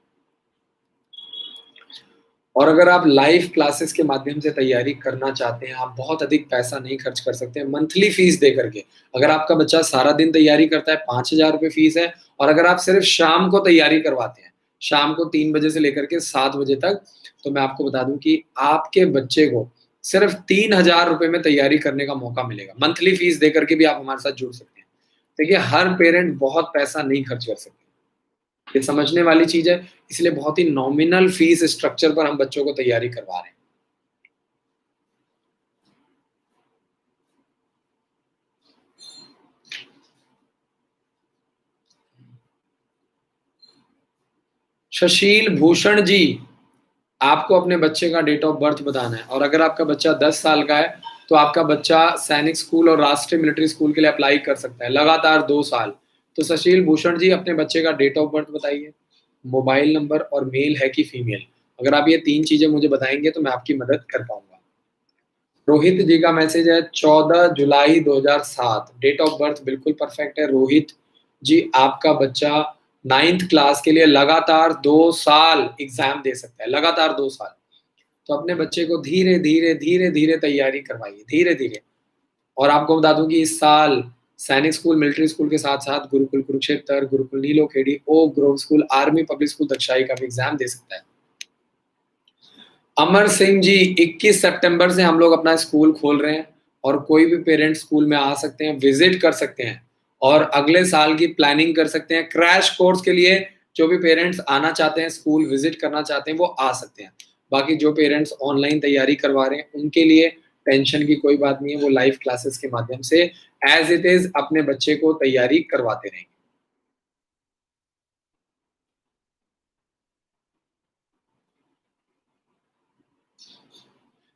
और अगर आप लाइव क्लासेस के माध्यम से तैयारी करना चाहते हैं, आप बहुत अधिक पैसा नहीं खर्च कर सकते हैं मंथली फीस दे करके। अगर आपका बच्चा सारा दिन तैयारी करता है, ₹5000 फीस है और अगर आप सिर्फ शाम को तैयारी करवाते हैं, शाम को 3 बजे से लेकर के 7 बजे तक, तो मैं आपको बता दूँ कि आपके बच्चे को सिर्फ ₹3000 में तैयारी करने का मौका मिलेगा। मंथली फीस दे करके भी आप हमारे साथ जुड़ सकते हैं। देखिए, हर पेरेंट बहुत पैसा नहीं खर्च कर सकते। ये समझने वाली चीज़ है, इसलिए बहुत ही नॉमिनल फीस स्ट्रक्चर पर हम बच्चों को तैयारी करवा रहे हैं। सुशील भूषण जी, आपको अपने बच्चे का डेट ऑफ बर्थ बताना है और अगर आपका बच्चा 10 साल का है, तो आपका बच्चा सैनिक स्कूल और राष्ट्रीय मिलिट्री स्कूल के लिए अप्लाई कर सकता है, लगातार 2 साल। तो सुशील भूषण जी, अपने बच्चे का डेट ऑफ बर्थ बताइए, मोबाइल नंबर और मेल है कि फीमेल? अगर आप ये 3 चीज़ें मुझे बताएँगे, तो मैं आपकी मदद कर पाऊँगा। रोहित जी का मैसेज है 14 जुलाई 2007, डेट ऑफ बर्थ बिल्कुल परफेक्ट है। रोहित जी, आपका बच्चा 9th क्लास के लिए लगातार 2 साल एग्ज़ाम दे सकता है, लगातार 2 साल। तो अपने बच्चे को धीरे-धीरे, धीरे-धीरे तैयारी करवाइए, धीरे-धीरे। और आपको बता दूँ कि इस साल सैनिक स्कूल, मिलिट्री स्कूल के साथ-साथ Gurukul Kurukshetra, Gurukul Nilokheri, okay Grove School, Army Public School Dagshai का भी एग्ज़ाम दे सकता है। अमर सिंह जी, 21 सितंबर से हम लोग अपना स्कूल खोल रहे हैं और कोई भी पेरेंट्स स्कूल में आ सकते हैं, विज़िट कर सकते हैं और अगले साल की प्लानिंग कर सकते हैं। क्रैश कोर्स के लिए जो भी पेरेंट्स आना चाहते हैं, स्कूल विज़िट करना चाहते हैं, वो आ सकते हैं। बाकी जो पेरेंट्स ऑनलाइन तैयारी करवा रहे हैं, उनके लिए टेंशन की कोई बात नहीं है, वो लाइव क्लासेस के माध्यम से एज़ इट इज़ अपने बच्चे को तैयारी करवाते रहेंगे।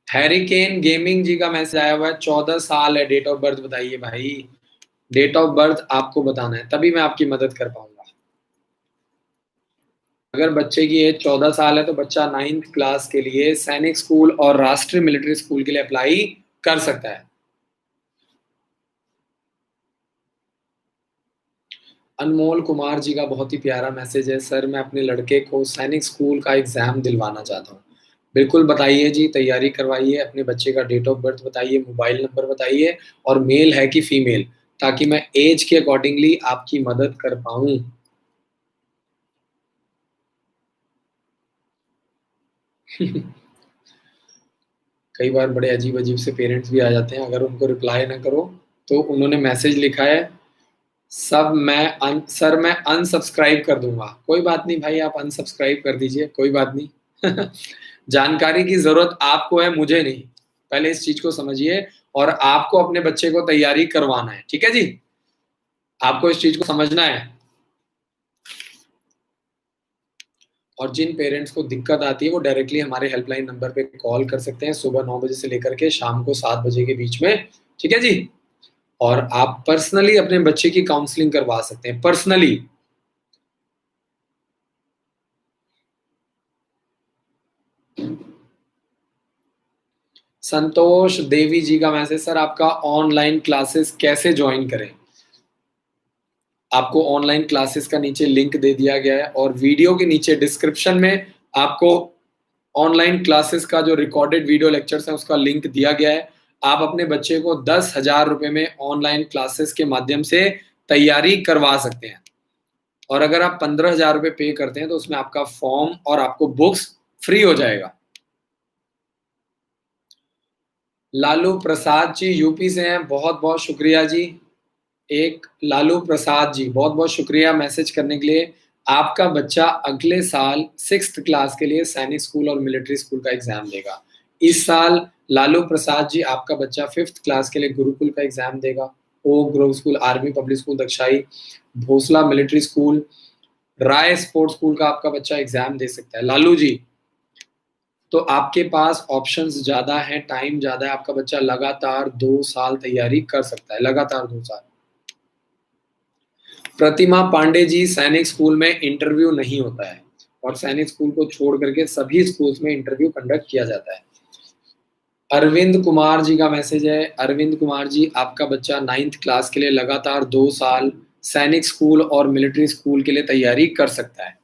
हैरिकेन गेमिंग जी का मैसेज आया हुआ है, 14 साल है, डेट ऑफ बर्थ बताइए भाई। डेट ऑफ बर्थ आपको बताना है, तभी मैं आपकी मदद कर पाऊँगा। अगर बच्चे की एज 14 साल है, तो बच्चा 9th क्लास के लिए सैनिक स्कूल और राष्ट्रीय मिलिट्री स्कूल के लिए अप्लाई कर सकता है। अनमोल कुमार जी का बहुत ही प्यारा मैसेज है, सर मैं अपने लड़के को सैनिक स्कूल का एग्ज़ाम दिलवाना चाहता हूँ। बिल्कुल बताइए जी, तैयारी करवाइए, अपने बच्चे का डेट ऑफ बर्थ बताइए, मोबाइल नंबर बताइए और मेल है कि फीमेल, ताकि मैं ऐज के अकॉर्डिंगली आपकी मदद कर पाऊँ। कई बार बड़े अजीब-अजीब से पेरेंट्स भी आ जाते हैं, अगर उनको रिप्लाई ना करो, तो उन्होंने मैसेज लिखा है, सर मैं अनसब्सक्राइब कर दूँगा। कोई बात नहीं भाई, आप अनसब्सक्राइब कर दीजिए, कोई बात नहीं। जानकारी की ज़रूरत आपको है, मुझे नहीं। पहले इस चीज़ को समझिए और आपको अपने बच्चे को तैयारी करवाना है, ठीक है जी? आपको इस चीज़ को समझना है। और जिन पेरेंट्स को दिक्कत आती है, वो डायरेक्टली हमारे हेल्पलाइन नंबर पे कॉल कर सकते हैं, सुबह 9 बजे से लेकर के शाम को 7 बजे के बीच में, ठीक है जी? और आप पर्सनली अपने बच्चे की काउंसलिंग करवा सकते हैं, पर्सनली। संतोष देवी जी का मैसेज, सर आपका ऑनलाइन क्लासेस कैसे जॉइन करें? आपको ऑनलाइन क्लासेस का नीचे लिंक दे दिया गया है और वीडियो के नीचे डिस्क्रिप्शन में आपको ऑनलाइन क्लासेस का जो रिकॉर्डेड वीडियो लेक्चर्स हैं, उसका लिंक दिया गया है। आप अपने बच्चे को ₹10,000 में ऑनलाइन क्लासेस के माध्यम से तैयारी करवा सकते हैं और अगर आप ₹15,000 पे करते हैं, तो उसमें आपका फॉर्म और आपको बुक्स फ्री हो जाएगा। लालू प्रसाद जी यूपी से हैं, बहुत-बहुत शुक्रिया जी। एक लालू प्रसाद जी, बहुत-बहुत शुक्रिया मैसेज करने के लिए। आपका बच्चा अगले साल 6th क्लास के लिए सैनिक स्कूल और मिलिट्री स्कूल का एग्ज़ाम देगा। इस साल लालू प्रसाद जी, आपका बच्चा 5th क्लास के लिए गुरुकुल का एग्ज़ाम देगा, Oak Grove School, Army Public School Dagshai, Bhosla military School, Rai sports school का आपका बच्चा एग्जाम दे सकता है। लालू जी, तो आपके पास ऑप्शंस ज्यादा हैं, टाइम ज्यादा है, आपका बच्चा लगातार 2 साल तैयारी कर सकता है, लगातार 2 साल। प्रतिमा पांडे जी, सैनिक स्कूल में इंटरव्यू नहीं होता है और सैनिक स्कूल को छोड़ करके सभी स्कूल्स में इंटरव्यू कंडक्ट किया जाता है। अरविंद कुमार जी का मैसेज है, अरविंद कुमार जी, आपका बच्चा 9th क्लास के लिए लगातार 2 साल सैनिक स्कूल और मिलिट्री स्कूल के लिए तैयारी कर सकता है।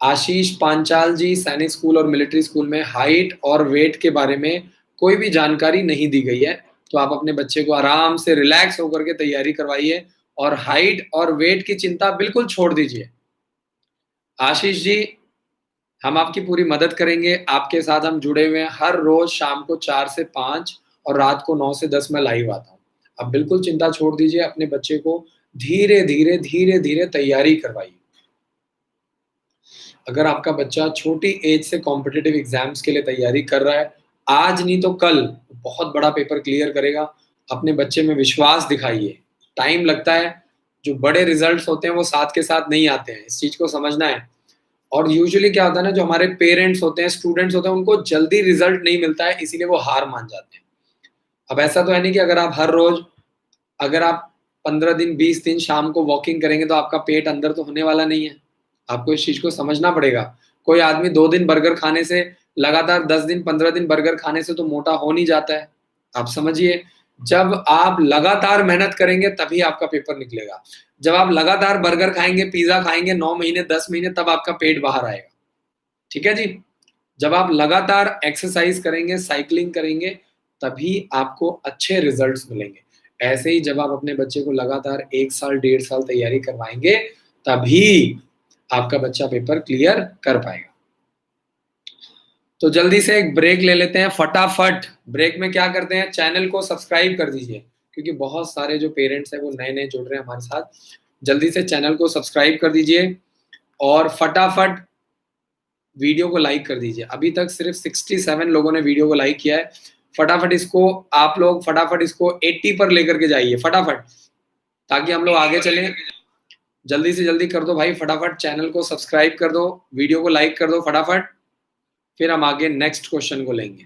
आशीष पांचाल जी, सैनिक स्कूल और मिलिट्री स्कूल में हाइट और वेट के बारे में कोई भी जानकारी नहीं दी गई है, तो आप अपने बच्चे को आराम से रिलैक्स होकर के तैयारी करवाइए और हाइट और वेट की चिंता बिल्कुल छोड़ दीजिए। आशीष जी, हम आपकी पूरी मदद करेंगे, आपके साथ हम जुड़े हुए हैं, हर रोज शाम को 4 से 5 और रात को 9 से 10 मैं लाइव आता हूँ। आप बिल्कुल चिंता छोड़ दीजिए, अपने बच्चे को धीरे-धीरे तैयारी करवाइए। अगर आपका बच्चा छोटी एज से कॉम्पिटिटिव एग्जाम्स के लिए तैयारी कर रहा है, आज नहीं तो कल बहुत बड़ा पेपर क्लियर करेगा। अपने बच्चे में विश्वास दिखाइए। टाइम लगता है, जो बड़े रिजल्ट्स होते हैं वो साथ के साथ नहीं आते हैं, इस चीज को समझना है। और यूजुअली क्या होता है ना, जो हमारे पेरेंट्स होते हैं, स्टूडेंट्स होते हैं, उनको जल्दी रिजल्ट नहीं मिलता है, इसीलिए वो हार मान जाते हैं। अब ऐसा तो है नहीं कि अगर आप हर रोज, अगर आप 15 दिन 20 दिन शाम को वॉकिंग करेंगे तो आपका पेट अंदर तो होने वाला नहीं है। आपको इस चीज को समझना पड़ेगा। कोई आदमी 2 दिन बर्गर खाने से, लगातार 10 दिन 15 दिन बर्गर खाने से तो मोटा हो नहीं जाता है। आप समझिए, जब आप लगातार मेहनत करेंगे तभी आपका पेपर निकलेगा। जब आप लगातार बर्गर खाएंगे, पिज्जा खाएंगे 9 महीने 10 महीने, तब आपका पेट बाहर आएगा। ठीक है जी। जब आप लगातार एक्सरसाइज करेंगे, साइकिलिंग करेंगे, तभी आपको अच्छे रिजल्ट्स मिलेंगे। ऐसे ही जब आप अपने बच्चे को लगातार 1 साल 1.5 साल तैयारी करवाएंगे, तभी आपका बच्चा पेपर क्लियर कर पाएगा। तो जल्दी से एक ब्रेक ले लेते हैं फटाफट। ब्रेक में क्या करते हैं, चैनल को सब्सक्राइब कर दीजिए, क्योंकि बहुत सारे जो पेरेंट्स हैं वो नए नए जुड़ रहे हैं हमारे साथ। जल्दी से चैनल को सब्सक्राइब कर दीजिए और फटाफट वीडियो को लाइक कर दीजिए। अभी तक सिर्फ 67 लोगों ने वीडियो को लाइक किया है। फटाफट इसको, आप लोग फटाफट इसको 80 पर लेकर के जाइए फटाफट, ताकि हम लोग आगे चलें। जल्दी से जल्दी कर दो भाई, फटाफट चैनल को सब्सक्राइब कर दो, वीडियो को लाइक कर दो फटाफट, फिर हम आगे नेक्स्ट क्वेश्चन को लेंगे।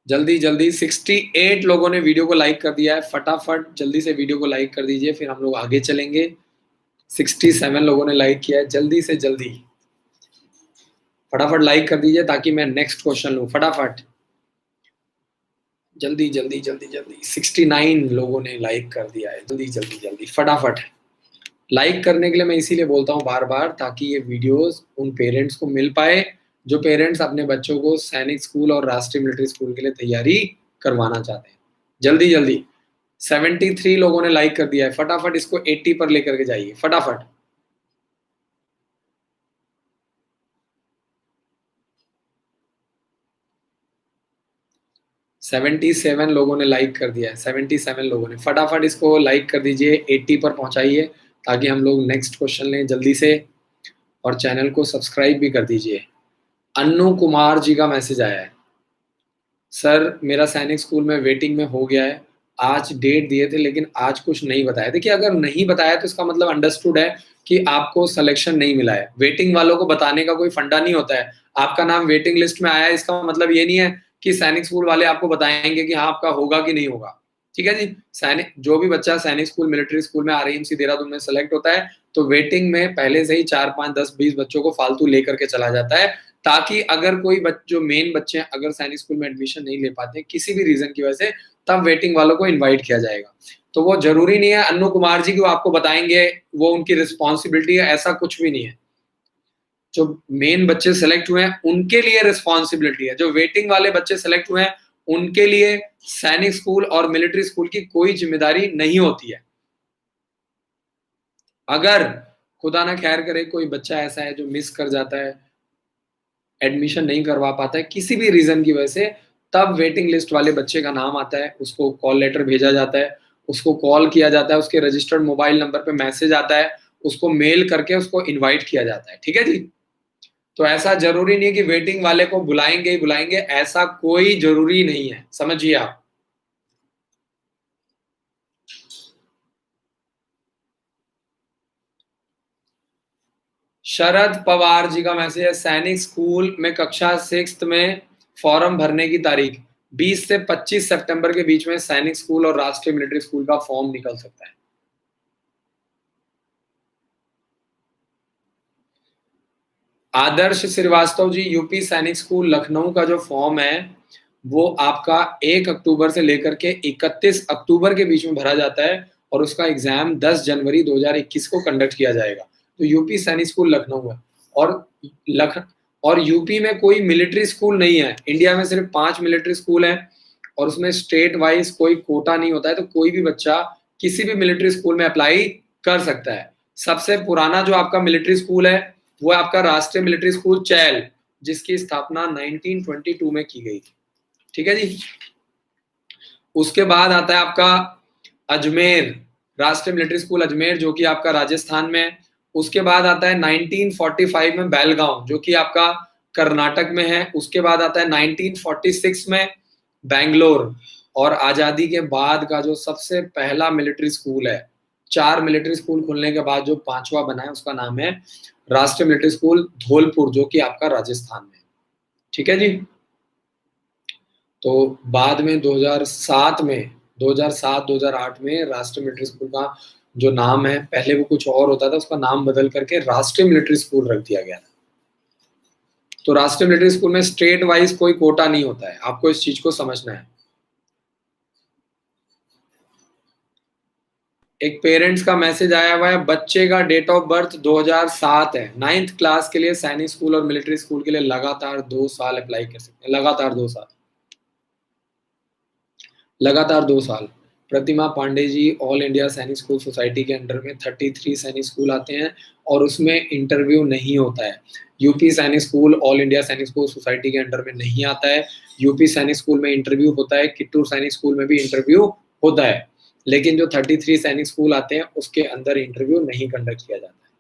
जल्दी जल्दी 68 लोगों ने वीडियो को लाइक कर दिया है, फटाफट जल्दी से वीडियो को लाइक कर दीजिए, फिर हम लोग आगे चलेंगे। 67 लोगों ने लाइक किया है, जल्दी से जल्दी फटाफट लाइक कर दीजिए ताकि मैं नेक्स्ट क्वेश्चन लूं। फटाफट जल्दी जल्दी जल्दी जल्दी 69 लोगों ने लाइक कर दिया है, जल्दी जल्दी जल्दी फटाफट लाइक करने के लिए मैं इसीलिए बोलता हूँ बार बार, ताकि ये वीडियोस उन पेरेंट्स को मिल पाए जो पेरेंट्स अपने बच्चों को सैनिक स्कूल और राष्ट्रीय मिलिट्री स्कूल के लिए तैयारी करवाना चाहते हैं। जल्दी जल्दी 73 लोगों ने लाइक कर दिया है, फटाफट इसको 80 पर लेकर के जाइए फटाफट। सेवेंटी 7 लोगों ने लाइक कर दिया है, 77 लोगों ने, फटाफट इसको लाइक कर दीजिए, 80 पर पहुंचाइए ताकि हम लोग नेक्स्ट क्वेश्चन लें जल्दी से। और चैनल को सब्सक्राइब भी कर दीजिए। अन्नू कुमार जी का मैसेज आया है, सर मेरा सैनिक स्कूल में वेटिंग में हो गया है, आज डेट दिए थे लेकिन आज कुछ नहीं बताया। देखिए, अगर नहीं बताया तो इसका मतलब अंडरस्टूड है कि आपको सिलेक्शन नहीं मिला है। वेटिंग वालों को बताने का कोई फंडा नहीं होता है। आपका नाम वेटिंग लिस्ट में आया है, इसका मतलब ये नहीं है कि सैनिक स्कूल वाले आपको बताएंगे कि हाँ आपका होगा कि नहीं होगा। ठीक है जी। सैनिक, जो भी बच्चा सैनिक स्कूल मिलिट्री स्कूल में RAMC देहरादून में सेलेक्ट होता है, तो वेटिंग में पहले से ही 4 5 10 20 बच्चों को फालतू लेकर के चला जाता है, ताकि अगर कोई जो मेन बच्चे हैं अगर सैनिक स्कूल में एडमिशन नहीं ले पाते किसी भी रीजन की वजह से, तब वेटिंग वालों को इनवाइट किया जाएगा। तो वो जरूरी नहीं है अन्नू कुमार जी की वो आपको बताएंगे, वो उनकी रिस्पॉन्सिबिलिटी है, ऐसा कुछ भी नहीं है। जो मेन बच्चे सेलेक्ट हुए हैं उनके लिए रिस्पॉन्सिबिलिटी है, जो वेटिंग वाले बच्चे सेलेक्ट हुए हैं उनके लिए सैनिक स्कूल और मिलिट्री स्कूल की कोई जिम्मेदारी नहीं होती है। अगर खुदा ना खैर करे कोई बच्चा ऐसा है जो मिस कर जाता है, एडमिशन नहीं करवा पाता है किसी भी रीजन की वजह से, तब वेटिंग लिस्ट वाले बच्चे का नाम आता है, उसको कॉल लेटर भेजा जाता है, उसको कॉल किया जाता है, उसके रजिस्टर्ड मोबाइल नंबर पे मैसेज आता है, उसको मेल करके उसको इनवाइट किया जाता है। ठीक है जी। तो ऐसा जरूरी नहीं है कि वेटिंग वाले को बुलाएंगे ही बुलाएंगे, ऐसा कोई जरूरी नहीं है, समझिए आप। शरद पवार जी का मैसेज है, सैनिक स्कूल में कक्षा 6 में फॉर्म भरने की तारीख 20 से 25 सितंबर के बीच में सैनिक स्कूल और राष्ट्रीय मिलिट्री स्कूल का फॉर्म निकल सकता है। आदर्श श्रीवास्तव जी, यूपी सैनिक स्कूल लखनऊ का जो फॉर्म है वो आपका 1 अक्टूबर से लेकर के 31 अक्टूबर के बीच में भरा जाता है और उसका एग्जाम 10 जनवरी 2021 को कंडक्ट किया जाएगा। तो यूपी सैनिक स्कूल लखनऊ है और लख और यूपी में कोई मिलिट्री स्कूल नहीं है। इंडिया में सिर्फ 5 मिलिट्री स्कूल हैं और उसमें स्टेट वाइज कोई कोटा नहीं होता है, तो कोई भी बच्चा किसी भी मिलिट्री स्कूल में अप्लाई कर सकता है। सबसे पुराना जो आपका मिलिट्री स्कूल है वो है आपका राष्ट्रीय मिलिट्री स्कूल चैल, जिसकी स्थापना 1922 में की गई थी। ठीक है जी। उसके बाद आता है आपका अजमेर, राष्ट्रीय मिलिट्री स्कूल अजमेर, जो कि आपका राजस्थान में है। उसके बाद आता है 1945 में बेलगांव, जो कि आपका कर्नाटक में है। उसके बाद आता है 1946 में बेंगलोर, और आजादी के बाद का जो सबसे पहला मिलिट्री स्कूल है, 4 मिलिट्री स्कूल खुलने के बाद जो 5वां बना है उसका नाम है राष्ट्रीय मिलिट्री स्कूल धौलपुर, जो कि आपका राजस्थान में। ठीक है जी। तो बाद में 2007 में राष्ट्रीय मिलिट्री स्कूल का जो नाम है, पहले वो कुछ और होता था, उसका नाम बदल करके राष्ट्रीय मिलिट्री स्कूल रख दिया गया था। तो राष्ट्रीय मिलिट्री स्कूल में स्टेट वाइज कोई कोटा नहीं होता है, आपको इस चीज को समझना है। एक पेरेंट्स का मैसेज आया हुआ है, बच्चे का डेट ऑफ बर्थ 2007 है, 9th क्लास के लिए सैनिक स्कूल और मिलिट्री स्कूल के लिए लगातार 2 साल अप्लाई कर सकते हैं। लगातार 2 साल, लगातार 2 साल। प्रतिमा पांडे जी, ऑल इंडिया सैनिक स्कूल सोसाइटी के अंडर में 33 सैनिक स्कूल आते हैं और उसमें इंटरव्यू नहीं होता है। यूपी सैनिक स्कूल ऑल इंडिया सैनिक स्कूल सोसाइटी के अंडर में नहीं आता है। यूपी सैनिक स्कूल में इंटरव्यू होता है, कित्तूर सैनिक स्कूल में भी इंटरव्यू होता है, लेकिन जो 33 सैनिक स्कूल आते हैं उसके अंदर इंटरव्यू नहीं कंडक्ट किया जाता है।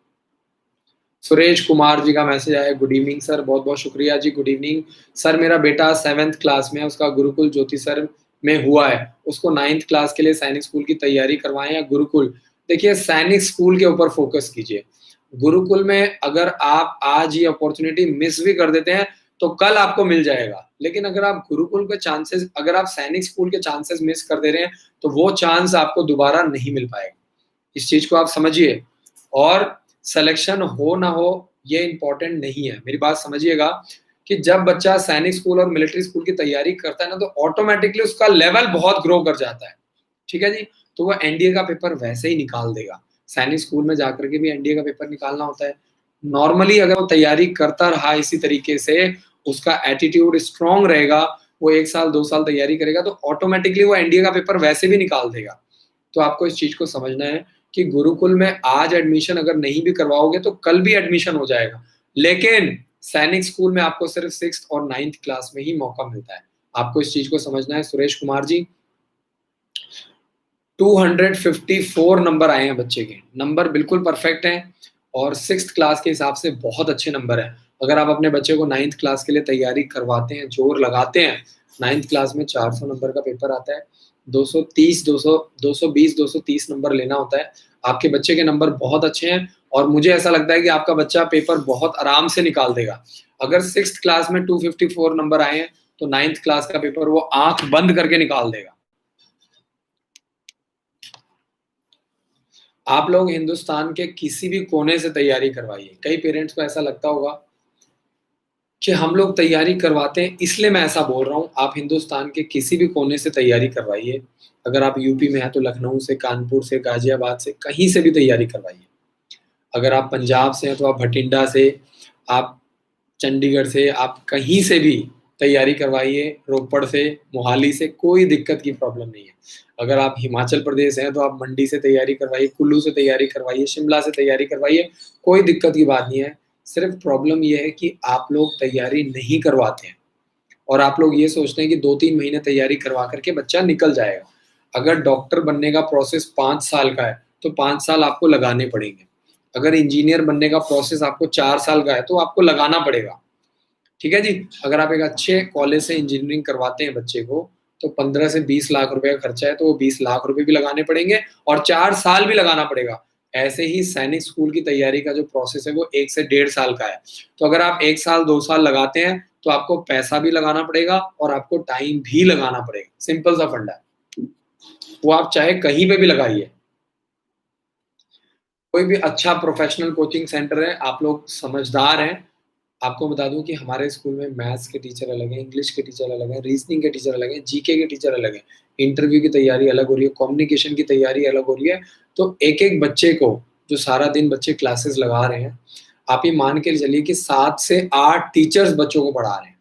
सुरेश कुमार जी का मैसेज आया, गुड इवनिंग सर, बहुत बहुत शुक्रिया जी, गुड इवनिंग सर। मेरा बेटा 7th क्लास में है, उसका गुरुकुल ज्योति सर में हुआ है, उसको 9th क्लास के लिए सैनिक स्कूल की तैयारी करवाएं या गुरुकुल? देखिए, सैनिक स्कूल के ऊपर फोकस कीजिए। गुरुकुल में अगर आप आज ये अपॉर्चुनिटी मिस भी कर देते हैं तो कल आपको मिल जाएगा, लेकिन अगर आप गुरुकुल के चांसेस, अगर आप सैनिक स्कूल के चांसेस मिस कर दे रहे हैं तो वो चांस आपको दोबारा नहीं मिल पाएगा। इस चीज को आप समझिए। और सिलेक्शन हो ना हो ये इंपॉर्टेंट नहीं है, मेरी बात समझिएगा कि जब बच्चा सैनिक स्कूल और मिलिट्री स्कूल की तैयारी करता है ना, तो ऑटोमेटिकली उसका लेवल बहुत ग्रो कर जाता है। ठीक है जी। तो वो एनडीए का पेपर वैसे ही निकाल देगा। सैनिक स्कूल में जाकर के भी एनडीए का पेपर निकालना होता है। नॉर्मली अगर वो तैयारी करता रहा इसी तरीके से, उसका एटीट्यूड स्ट्रांग रहेगा, वो 1 साल 2 साल तैयारी करेगा, तो ऑटोमेटिकली वो एनडीए का पेपर वैसे भी निकाल देगा। तो आपको इस चीज को समझना है कि गुरुकुल में आज एडमिशन अगर नहीं भी करवाओगे तो कल भी एडमिशन हो जाएगा, लेकिन सैनिक स्कूल में आपको सिर्फ 6th और 9th क्लास में ही मौका मिलता है। आपको इस चीज को समझना है। सुरेश कुमार जी, 254 नंबर आए हैं बच्चे के, नंबर बिल्कुल परफेक्ट हैं और 6th क्लास के हिसाब से बहुत अच्छे नंबर हैं। अगर आप अपने बच्चे को 9th क्लास के लिए तैयारी करवाते हैं, जोर लगाते हैं, 9th क्लास में 400 नंबर का पेपर आता है, 220 नंबर लेना होता है। आपके बच्चे के नंबर बहुत अच्छे हैं और मुझे ऐसा लगता है कि आपका बच्चा पेपर बहुत आराम से निकाल देगा। अगर 6th क्लास में 254 नंबर आए हैं तो 9th क्लास का पेपर वो आंख बंद करके निकाल देगा। आप लोग हिंदुस्तान के किसी भी कोने से तैयारी करवाइए। कई पेरेंट्स को ऐसा लगता होगा कि हम लोग तैयारी करवाते हैं इसलिए मैं ऐसा बोल रहा हूँ। आप हिंदुस्तान के किसी भी कोने से तैयारी करवाइए। अगर आप यूपी में हैं तो लखनऊ से, कानपुर से, गाजियाबाद से, कहीं से भी तैयारी करवाइए। अगर आप पंजाब से हैं तो आप भटिंडा से, आप चंडीगढ़ से, आप कहीं से भी तैयारी करवाइए, रोपड़ से, मोहाली से, कोई दिक्कत की प्रॉब्लम नहीं है। अगर आप हिमाचल प्रदेश हैं तो आप मंडी से तैयारी करवाइए, कुल्लू से तैयारी करवाइए, शिमला से तैयारी करवाइए, कोई दिक्कत की बात नहीं है। सिर्फ प्रॉब्लम ये है कि आप लोग तैयारी नहीं करवाते हैं और आप लोग ये सोचते हैं कि 2-3 महीने तैयारी करवा करके बच्चा निकल जाएगा। अगर डॉक्टर बनने का प्रोसेस 5 साल का है तो 5 साल आपको लगाने पड़ेंगे। अगर इंजीनियर बनने का प्रोसेस आपको 4 साल का है तो आपको लगाना पड़ेगा। ठीक है जी। अगर आप एक अच्छे कॉलेज से इंजीनियरिंग करवाते हैं बच्चे को तो 15 से 20 लाख रुपए का खर्चा है, तो वो 20 लाख रुपए भी लगाने पड़ेंगे और 4 साल भी लगाना पड़ेगा। ऐसे ही सैनिक स्कूल की तैयारी का जो प्रोसेस है वो 1 से डेढ़ साल का है। तो अगर आप 1 साल, 2 साल लगाते हैं, तो आपको पैसा भी लगाना पड़ेगा और आपको टाइम भी लगाना पड़ेगा। सिंपल सा फंडा है। वो आप चाहे कहीं पे भी लगाइए। कोई भी अच्छा प्रोफ़ेशनल कोचिंग सेंटर है, आप लोग समझदार हैं। आपको बता दूँ कि हमारे स्कूल में मैथ्स के टीचर अलग हैं, इंग्लिश के टीचर अलग हैं, रीज़निंग के टीचर अलग हैं, जीके के टीचर अलग हैं। इंटरव्यू की तैयारी अलग हो रही है, कम्युनिकेशन की तैयारी अलग हो रही है। तो एक-एक बच्चे को जो सारा दिन बच्चे क्लासेस लगा रहे हैं, आप ये मान के चलिए कि 7 से 8 टीचर्स बच्चों को पढ़ा रहे हैं।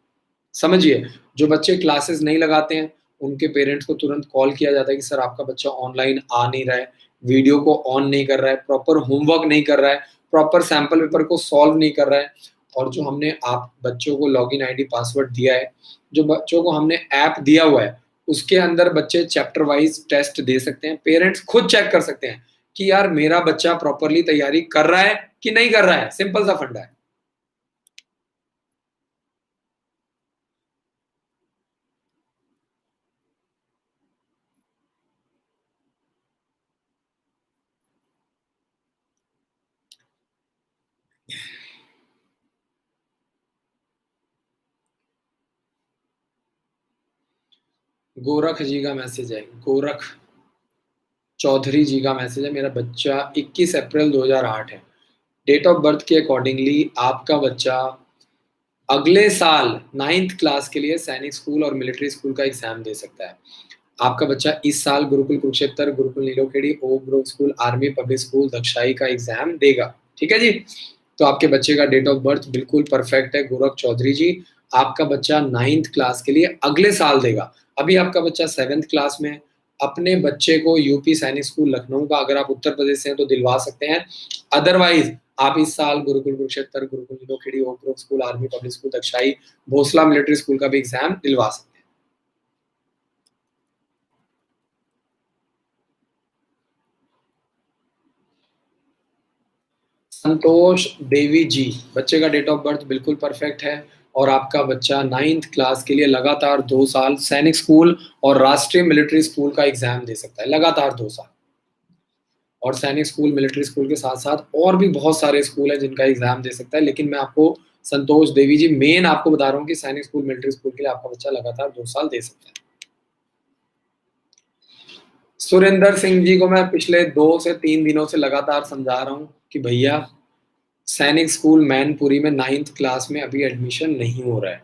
समझिए, जो बच्चे क्लासेस नहीं लगाते हैं, उनके पेरेंट्स को तुरंत कॉल किया जाता है कि सर आपका बच्चा ऑनलाइन आ नहीं रहा है, वीडियो को ऑन नहीं कर रहा है, प्रॉपर होमवर्क नहीं कर रहा है, प्रॉपर सैंपल पेपर को सॉल्व नहीं कर रहा है। और जो हमने आप बच्चों को लॉगिन आईडी पासवर्ड दिया है, जो बच्चों को हमने ऐप दिया हुआ है, उसके अंदर बच्चे चैप्टर वाइज़ टेस्ट दे सकते हैं। पेरेंट्स खुद चेक कर सकते हैं कि यार मेरा बच्चा प्रॉपरली तैयारी कर रहा है कि नहीं कर रहा है, सिंपल सा फंडा है। गोरख जी का मैसेज है, गोरख चौधरी जी का मैसेज है, मेरा बच्चा 21 अप्रैल 2008 है। डेट ऑफ बर्थ के अकॉर्डिंगली आपका बच्चा अगले साल 9th क्लास के लिए सैनिक स्कूल और मिलिट्री स्कूल का एग्ज़ाम दे सकता है। आपका बच्चा इस साल Gurukul Kurukshetra, Gurukul Nilokheri, okay Grove School, Army Public School, Dagshai का एग्ज़ाम देगा। ठीक है जी? तो आपके बच्चे का डेट ऑफ बर्थ बिल्कुल परफेक्ट है गोरख चौधरी जी। आपका बच्चा 9th क्लास के लिए अगले साल देगा। अभी आपका बच्चा 7th क्लास में है। अपने बच्चे को यूपी सैनिक स्कूल लखनऊ का अगर आप उत्तर प्रदेश से हैं तो दिलवा सकते हैं। अदरवाइज़ आप इस साल Gurukul Kurukshetra, Gurukul Nilokheri, okay Grove School, Army Public School, Dagshai, Bhosla military school का भी एग्ज़ाम दिलवा सकते हैं। संतोष देवी जी, बच्चे का डेट ऑफ बर्थ बिल्कुल परफेक्ट है और आपका बच्चा 9th क्लास के लिए लगातार 2 साल सैनिक स्कूल और राष्ट्रीय मिलिट्री स्कूल का एग्ज़ाम दे सकता है, लगातार 2 साल। और सैनिक स्कूल, मिलिट्री स्कूल के साथ-साथ और भी बहुत सारे स्कूल हैं जिनका एग्ज़ाम दे सकता है, लेकिन मैं आपको संतोष देवी जी मेन आपको बता रहा हूँ कि सैनिक स्कूल, मिलिट्री स्कूल के लिए आपका बच्चा लगातार 2 साल दे सकता है। सुरेंद्र सिंह जी को मैं पिछले 2 से 3 दिनों से लगातार समझा रहा हूँ कि भैया सैनिक स्कूल मैनपुरी में 9th क्लास में अभी एडमिशन नहीं हो रहा है।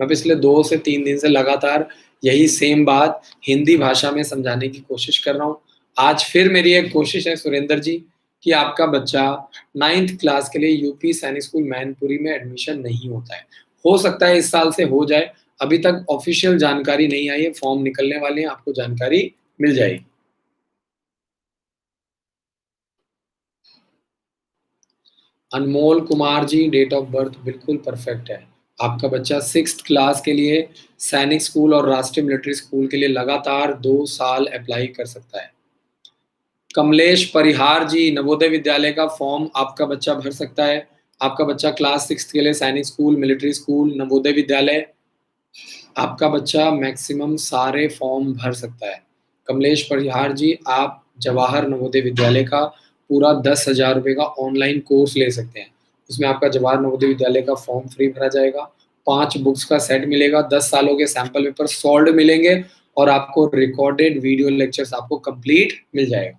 मैं पिछले 2 से 3 दिन से लगातार यही सेम बात हिंदी भाषा में समझाने की कोशिश कर रहा हूँ। आज फिर मेरी एक कोशिश है सुरेंद्र जी कि आपका बच्चा 9th क्लास के लिए यूपी सैनिक स्कूल मैनपुरी में एडमिशन नहीं होता है। हो सकता है इस साल से हो जाए, अभी तक ऑफ़िशियल जानकारी नहीं आई है, फॉर्म निकलने वाले हैं, आपको जानकारी मिल जाएगी। अनमोल Kumar ji date of birth बिल्कुल परफेक्ट है। आपका बच्चा 6th क्लास के लिए सैनिक स्कूल और राष्ट्रीय मिलिट्री स्कूल के लिए लगातार 2 साल अप्लाई कर सकता है। कमलेश परिहार जी नवोदय विद्यालय का फॉर्म आपका बच्चा भर सकता है। आपका बच्चा क्लास 6th के लिए Sainik school, military school, Navodaya Vidyalaya आपका बच्चा मैक्सिमम सारे फॉर्म भर सकता है। कमलेश परिहार जी आप जवाहर नवोदय विद्यालय का पूरा 10,000 रुपए का ऑनलाइन कोर्स ले सकते हैं। उसमें आपका जवाहर नवोदय विद्यालय का फॉर्म फ्री भरा जाएगा, 5 बुक्स का सेट मिलेगा, 10 सालों के सैंपल पेपर सॉल्व्ड मिलेंगे और आपको रिकॉर्डेड वीडियो लेक्चर्स आपको कंप्लीट मिल जाएगा।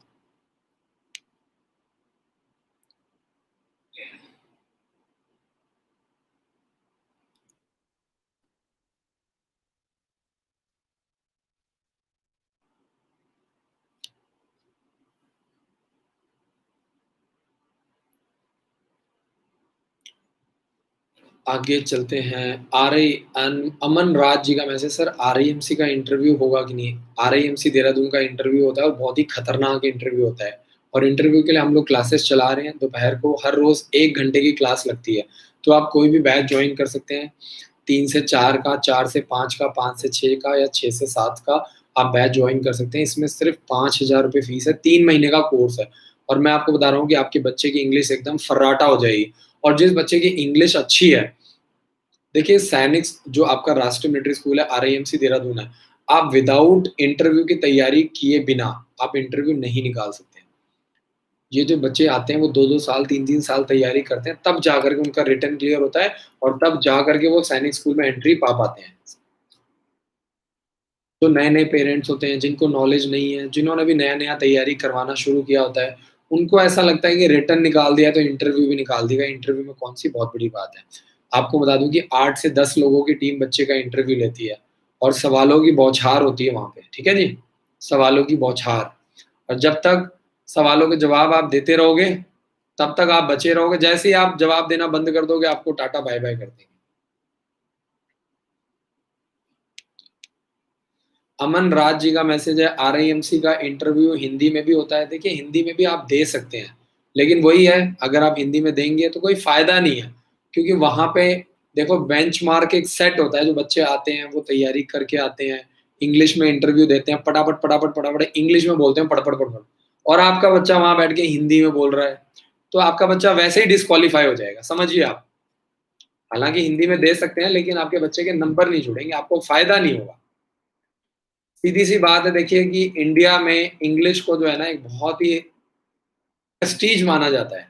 आगे चलते हैं आरआई अमन राज जी का मैसेज सर आरआईएमसी का इंटरव्यू होगा कि नहीं। आरआईएमसी देहरादून का इंटरव्यू होता है और बहुत ही खतरनाक इंटरव्यू होता है और इंटरव्यू के लिए हम लोग क्लासेस चला रहे हैं। दोपहर को हर रोज 1 घंटे की क्लास लगती है, तो आप कोई भी बैच ज्वाइन कर सकते हैं। 3 से 4 का, 4 से 5 का, 5 से 6 का या 6 से 7 का आप बैच ज्वाइन कर सकते हैं। इसमें सिर्फ 5,000 रुपये फीस है, 3 महीने का कोर्स है और मैं आपको बता रहा हूँ कि आपके बच्चे की इंग्लिश एकदम फर्राटा हो जाएगी। और जिस बच्चे की इंग्लिश अच्छी है, देखिए सैनिक जो आपका राष्ट्रीय मिलिट्री स्कूल है आरआईएमसी देहरादून है, आप विदाउट इंटरव्यू की तैयारी किए बिना आप इंटरव्यू नहीं निकाल सकते। ये जो बच्चे आते हैं वो 2-2 साल 3-3 साल तैयारी करते हैं, तब जा करके उनका रिटन क्लियर होता है और तब जा करके वो सैनिक स्कूल में एंट्री पा पाते हैं। जो नए-नए पेरेंट्स होते हैं, जिनको नॉलेज नहीं है, जिन्होंने अभी नया-नया तैयारी करवाना शुरू किया होता है, उनको ऐसा लगता है कि रिटन निकाल दिया तो इंटरव्यू भी निकाल देगा, इंटरव्यू में कौन-सी बहुत बड़ी बात है। आपको बता दूँ कि 8 से 10 लोगों की टीम बच्चे का इंटरव्यू लेती है और सवालों की बौछार होती है वहाँ पे, ठीक है जी? सवालों की बौछार और जब तक सवालों के जवाब आप देते रहोगे, तब तक आप बचे रहोगे, जैसे ही आप जवाब देना बंद कर दोगे, आपको टाटा बाय-बाय कर देंगे। अमन राज जी का मैसेज है आरआईएमसी का इंटरव्यू हिंदी में भी होता है। देखिए हिंदी में भी आप दे सकते हैं, लेकिन वही है अगर आप हिंदी में देंगे तो कोई फायदा नहीं है, क्योंकि वहां पे देखो बेंचमार्क एक सेट होता है, जो बच्चे आते हैं वो तैयारी करके आते हैं, इंग्लिश में इंटरव्यू देते हैं, फटाफट फटाफट फटाफट इंग्लिश में बोलते हैं, पढ़ पढ़ और आपका बच्चा वहां बैठ के हिंदी में बोल रहा है, तो आपका बच्चा वैसे ही डिस्क्वालीफाई हो जाएगा, समझिए आप। हालांकि हिंदी में दे सकते हैं, लेकिन आपके बच्चे के नंबर नहीं जुड़ेंगे, आपको फायदा नहीं होगा। सीधी-सी बात है देखिए कि इंडिया में इंग्लिश को जो है ना एक बहुत ही प्रेस्टीज माना जाता है।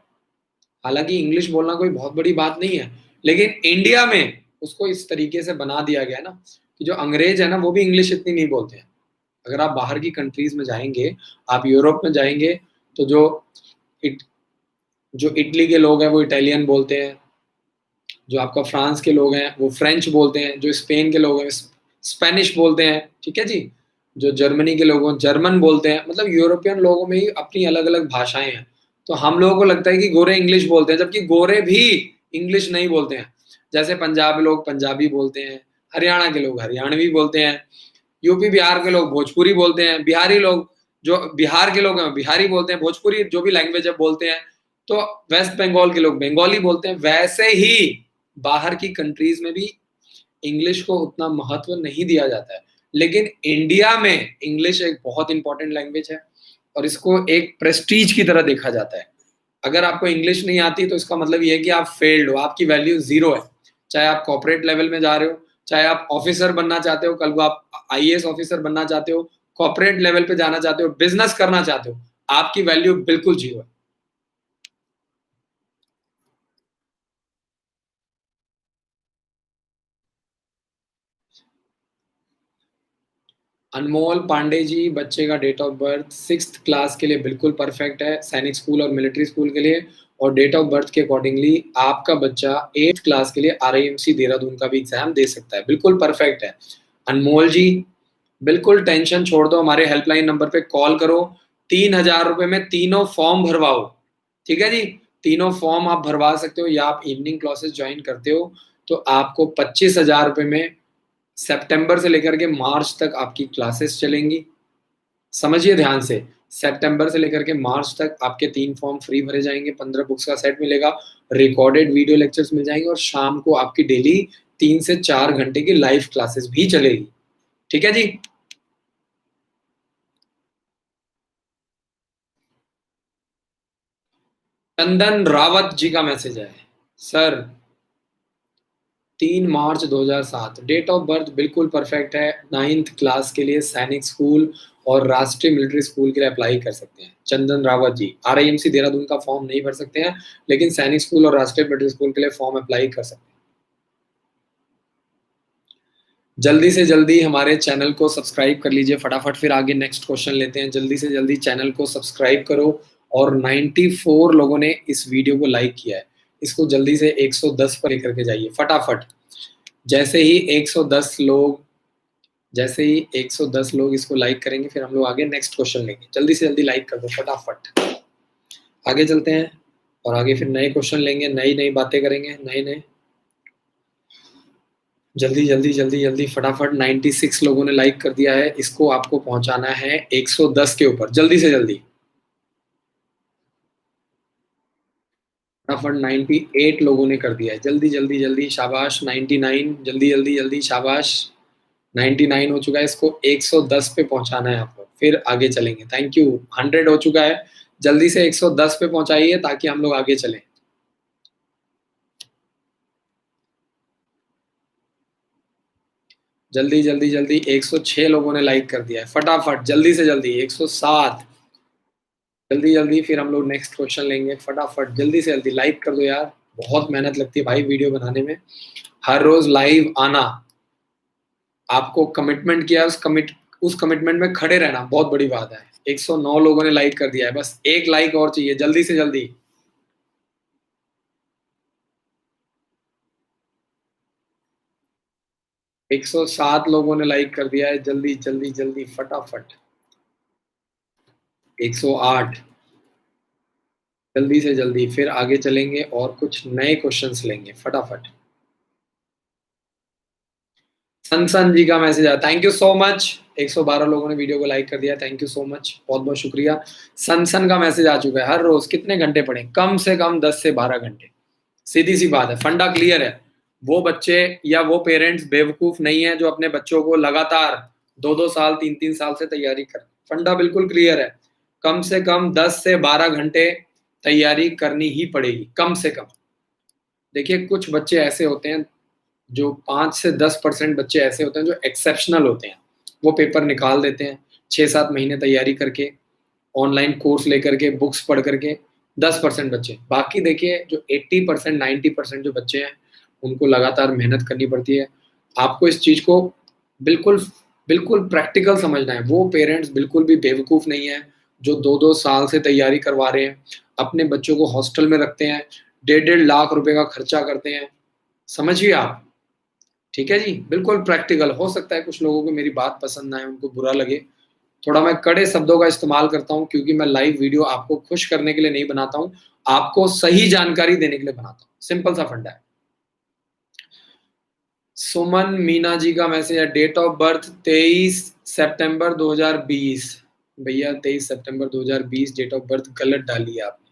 हालाँकि इंग्लिश बोलना कोई बहुत बड़ी बात नहीं है, लेकिन इंडिया में उसको इस तरीके से बना दिया गया है ना, कि जो अंग्रेज़ है ना वो भी इंग्लिश इतनी नहीं बोलते हैं। अगर आप बाहर की कंट्रीज़ में जाएँगे, आप यूरोप में जाएँगे, तो इट जो इटली के लोग हैं वो इटालियन बोलते हैं, जो आपका फ्रांस के लोग हैं वो फ्रेंच बोलते हैं, जो स्पेन के लोग हैं स्पेनिश बोलते हैं, ठीक है जी? जो जर्मनी के लोग हैं जर्मन बोलते हैं, मतलब यूरोपियन लोगों में ही अपनी अलग-अलग भाषाएँ हैं। तो हम लोगों को लगता है कि गोरे इंग्लिश बोलते हैं, जबकि गोरे भी इंग्लिश नहीं बोलते हैं। जैसे पंजाब लोग पंजाबी बोलते हैं, हरियाणा के लोग हरियाणवी बोलते हैं, यूपी बिहार के लोग भोजपुरी बोलते हैं, बिहारी लोग जो बिहार के लोग हैं बिहारी बोलते हैं, भोजपुरी जो भी लैंग्वेज है बोलते हैं, तो वेस्ट बंगाल के लोग बंगाली बोलते हैं। वैसे ही बाहर की कंट्रीज में भी इंग्लिश को उतना महत्व नहीं दिया जाता है, लेकिन इंडिया में इंग्लिश एक बहुत इंपॉर्टेंट लैंग्वेज है और इसको एक प्रेस्टीज की तरह देखा जाता है। अगर आपको इंग्लिश नहीं आती तो इसका मतलब ये है कि आप फेल्ड हो, आपकी वैल्यू ज़ीरो है। चाहे आप कॉर्पोरेट लेवल में जा रहे हो, चाहे आप ऑफिसर बनना चाहते हो, कल को आप आईएएस ऑफिसर बनना चाहते हो, कॉर्पोरेट लेवल पे जाना चाहते हो, बिज़नेस करना चाहते हो, आपकी वैल्यू बिल्कुल ज़ीरो है। अनमोल पांडे जी, बच्चे का date of birth 6th class के लिए बिल्कुल परफेक्ट है, सैनिक स्कूल और मिलिट्री स्कूल के लिए, और डेट ऑफ बर्थ के अकॉर्डिंगली आपका बच्चा 8th क्लास के लिए आरआईएमसी देहरादून का भी एग्जाम दे सकता है, बिल्कुल परफेक्ट है। अनमोल जी, बिल्कुल टेंशन छोड़ दो, हमारे हेल्पलाइन नंबर पे कॉल करो, 3,000 रुपए में तीनों फॉर्म भरवाओ, ठीक है जी? तीनों फॉर्म आप भरवा सकते हो, या आप इवनिंग क्लासेस ज्वाइन करते हो तो आपको 25,000 रुपए में सितंबर से लेकर के मार्च तक आपकी क्लासेस चलेंगी। समझिए ध्यान से, सितंबर से लेकर के मार्च तक आपके 3 फॉर्म फ्री भरे जाएँगे, 15 बुक्स का सेट मिलेगा, रिकॉर्डेड वीडियो लेक्चर्स मिल जाएँगे और शाम को आपकी डेली 3 से 4 घंटे की लाइव क्लासेस भी चलेगी। ठीक है जी? चंदन रावत जी का मैसेज है। Sir 3 March 2007 date of birth बिल्कुल परफेक्ट है, 9th क्लास के लिए सैनिक स्कूल और राष्ट्रीय मिलिट्री स्कूल के लिए अप्लाई कर सकते हैं। चंदन रावत जी, आरआईएमसी देहरादून का फॉर्म नहीं भर सकते हैं, लेकिन सैनिक स्कूल और राष्ट्रीय मिलिट्री स्कूल के लिए फॉर्म अप्लाई कर सकते हैं। जल्दी से जल्दी हमारे चैनल को सब्सक्राइब कर लीजिए फटाफट, फिर आगे नेक्स्ट क्वेश्चन लेते हैं। जल्दी से जल्दी चैनल को सब्सक्राइब करो, और 94 लोगों ने इस वीडियो को लाइक किया है, इसको जल्दी से 110 पर लेकर के जाइए फटाफट। जैसे ही 110 लोग जैसे ही 110 लोग इसको लाइक करेंगे, फिर हम लोग आगे नेक्स्ट क्वेश्चन लेंगे। जल्दी से जल्दी लाइक कर दो फटाफट। आगे चलते हैं और आगे फिर नए क्वेश्चन लेंगे, नई नई बातें करेंगे, नए नए। जल्दी जल्दी जल्दी जल्दी फटाफट, 96 लोगों ने लाइक कर दिया है, इसको आपको पहुंचाना है 110 के ऊपर, जल्दी से जल्दी फटाफट। 98 लोगों ने कर दिया है, जल्दी जल्दी जल्दी, शाबाश। 99, जल्दी जल्दी जल्दी, शाबाश। 99 हो चुका है, इसको 110 पे पहुंचाना है आपको, फिर आगे चलेंगे। Thank you. 100 हो चुका है, जल्दी से 110 पे पहुंचाइए ताकि हम लोग आगे चलें। जल्दी जल्दी जल्दी, 106 लोगों ने लाइक कर दिया है, फटाफट जल्दी से जल्दी। 107, जल्दी जल्दी, फिर हम लोग नेक्स्ट क्वेश्चन लेंगे फटाफट, जल्दी से जल्दी। लाइक कर दो यार, बहुत मेहनत लगती है भाई वीडियो बनाने में, हर रोज लाइव आना। आपको कमिटमेंट किया, उस कमिटमेंट में खड़े रहना बहुत बड़ी बात है। 109 लोगों ने लाइक कर दिया है, बस एक लाइक और चाहिए, जल्दी से जल्दी। 107 लोगों ने लाइक कर दिया है, जल्दी जल्दी जल्दी फटाफट। 108, जल्दी से जल्दी, फिर आगे चलेंगे और कुछ नए क्वेश्चंस लेंगे फटाफट। सन जी का मैसेज आया, थैंक यू सो मच। 112 लोगों ने वीडियो को लाइक कर दिया, थैंक यू सो मच, बहुत बहुत शुक्रिया। सन का मैसेज आ चुका है, हर रोज कितने घंटे पढ़ें? कम से कम 10 से 12 घंटे। सीधी सी बात है, फंडा क्लियर है। वो बच्चे या वो पेरेंट्स बेवकूफ नहीं है जो अपने बच्चों को लगातार 2-2 साल 3-3 साल से तैयारी कर। फंडा बिल्कुल क्लियर है, कम से कम 10 से 12 घंटे तैयारी करनी ही पड़ेगी, कम से कम। देखिए कुछ बच्चे ऐसे होते हैं, जो 5 से 10% बच्चे ऐसे होते हैं जो एक्सेप्शनल होते हैं। वो पेपर निकाल देते हैं 6-7 महीने तैयारी करके, ऑनलाइन कोर्स लेकर के, बुक्स पढ़ करके। 10% बच्चे, बाकी देखिए जो 80% 90% जो बच्चे हैं, उनको लगातार मेहनत करनी पड़ती है। आपको इस चीज़ को बिल्कुल बिल्कुल प्रैक्टिकल समझना है। वो पेरेंट्स बिल्कुल भी बेवकूफ़ नहीं है जो 2-2 साल से तैयारी करवा रहे हैं, अपने बच्चों को हॉस्टल में रखते हैं, 1.5 लाख रुपए का खर्चा करते हैं। समझिए आप, ठीक है जी, बिल्कुल प्रैक्टिकल। हो सकता है कुछ लोगों को मेरी बात पसंद ना आए, उनको बुरा लगे, थोड़ा मैं कड़े शब्दों का इस्तेमाल करता हूँ, क्योंकि मैं लाइव वीडियो आपको खुश करने के लिए नहीं बनाता हूँ, आपको सही जानकारी देने के लिए बनाता हूँ। सिंपल सा फंडा है। सुमन मीना जी का मैसेज है, डेट ऑफ बर्थ 23 सितंबर 2020। भैया 23 सितंबर 2020 डेट ऑफ बर्थ गलत डाली है आपने।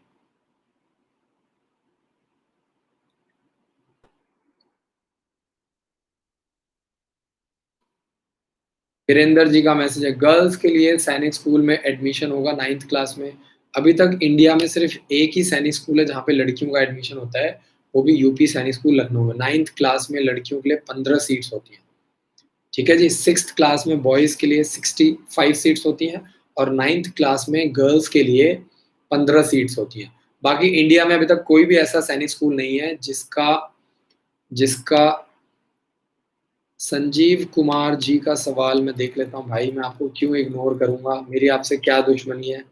वीरेंद्र जी का मैसेज है, गर्ल्स के लिए सैनिक स्कूल में एडमिशन होगा 9th क्लास में। अभी तक इंडिया में सिर्फ एक ही सैनिक स्कूल है जहाँ पे लड़कियों का एडमिशन होता है, वो भी यूपी सैनिक स्कूल लखनऊ में। 9th क्लास में लड़कियों के लिए 15 सीट्स होती हैं, ठीक है जी। 6th क्लास में बॉयज़ के लिए 65 सीट्स होती हैं, और 9th क्लास में गर्ल्स के लिए 15 सीट्स होती हैं। बाकी इंडिया में अभी तक कोई भी ऐसा सैनिक स्कूल नहीं है जिसका जिसका संजीव कुमार जी का सवाल मैं देख लेता हूँ। भाई मैं आपको क्यों इग्नोर करूंगा, मेरी आपसे क्या दुश्मनी है?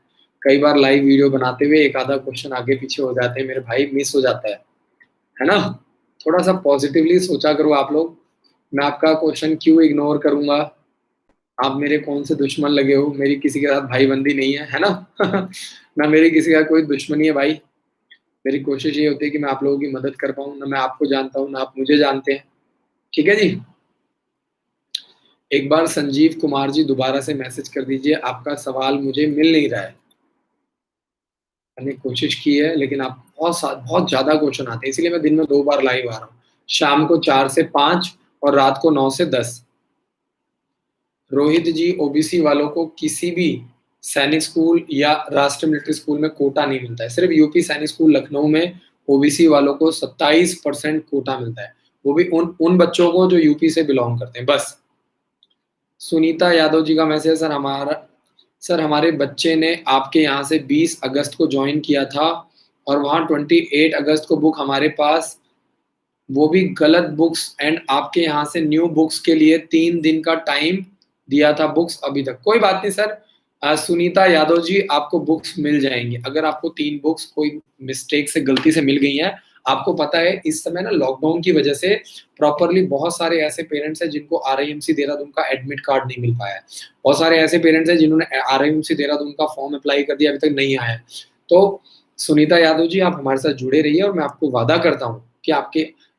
कई बार लाइव वीडियो बनाते हुए एक आधा क्वेश्चन आगे पीछे हो जाते हैं मेरे भाई, मिस हो जाता है ना? थोड़ा सा पॉजिटिवली सोचा करो आप लोग। मैं आपका क्वेश्चन क्यों इग्नोर करूंगा? आप मेरे कौन से दुश्मन लगे हो? मेरी किसी के साथ भाईबंदी नहीं है ना? ना मेरी किसी का कोई दुश्मनी है भाई। मेरी कोशिश ये होती है कि मैं आप लोगों की मदद कर पाऊँ। ना मैं आपको जानता हूँ, ना आप मुझे जानते हैं, ठीक है जी। एक बार संजीव कुमार जी दोबारा से मैसेज कर दीजिए, आपका सवाल मुझे मिल नहीं रहा है। मैंने कोशिश की है, लेकिन आप बहुत ज़्यादा क्वेश्चन आते हैं, इसलिए मैं दिन में 2 बार लाइव आ रहा हूँ, शाम को 4 से 5 और रात को 9 से 10। रोहित जी, ओबीसी वालों को किसी भी सैनिक स्कूल या राष्ट्रीय मिलिट्री स्कूल में कोटा नहीं मिलता है। सिर्फ यूपी सैनिक स्कूल लखनऊ में ओबीसी वालों को 27% कोटा मिलता है, वो भी उन बच्चों को जो यूपी से बिलोंग करते हैं, बस। सुनीता यादव जी का मैसेज, सर हमारे बच्चे ने आपके यहाँ से 20 अगस्त को ज्वाइन किया था, और वहाँ 28 अगस्त को बुक हमारे पास, वो भी गलत बुक्स, एंड आपके यहाँ से न्यू बुक्स के लिए 3 दिन का टाइम दिया था, बुक्स अभी तक। कोई बात नहीं सर, सुनीता यादव जी, आपको बुक्स मिल जाएंगी। अगर आपको 3 बुक्स कोई मिस्टेक से, गलती से मिल गई हैं, आपको पता है इस समय ना लॉकडाउन की वजह से प्रॉपरली बहुत सारे ऐसे पेरेंट्स हैं जिनको आरआईएमसी देहरादून का एडमिट कार्ड नहीं मिल पाया है। बहुत सारे ऐसे पेरेंट्स हैं जिन्होंने आरआईएमसी देहरादून का फॉर्म अप्लाई कर दिया, अभी तक नहीं आया है। तो सुनीता यादव जी, आप हमारे साथ जुड़े रहिए, और मैं आपको वादा करता हूँ कि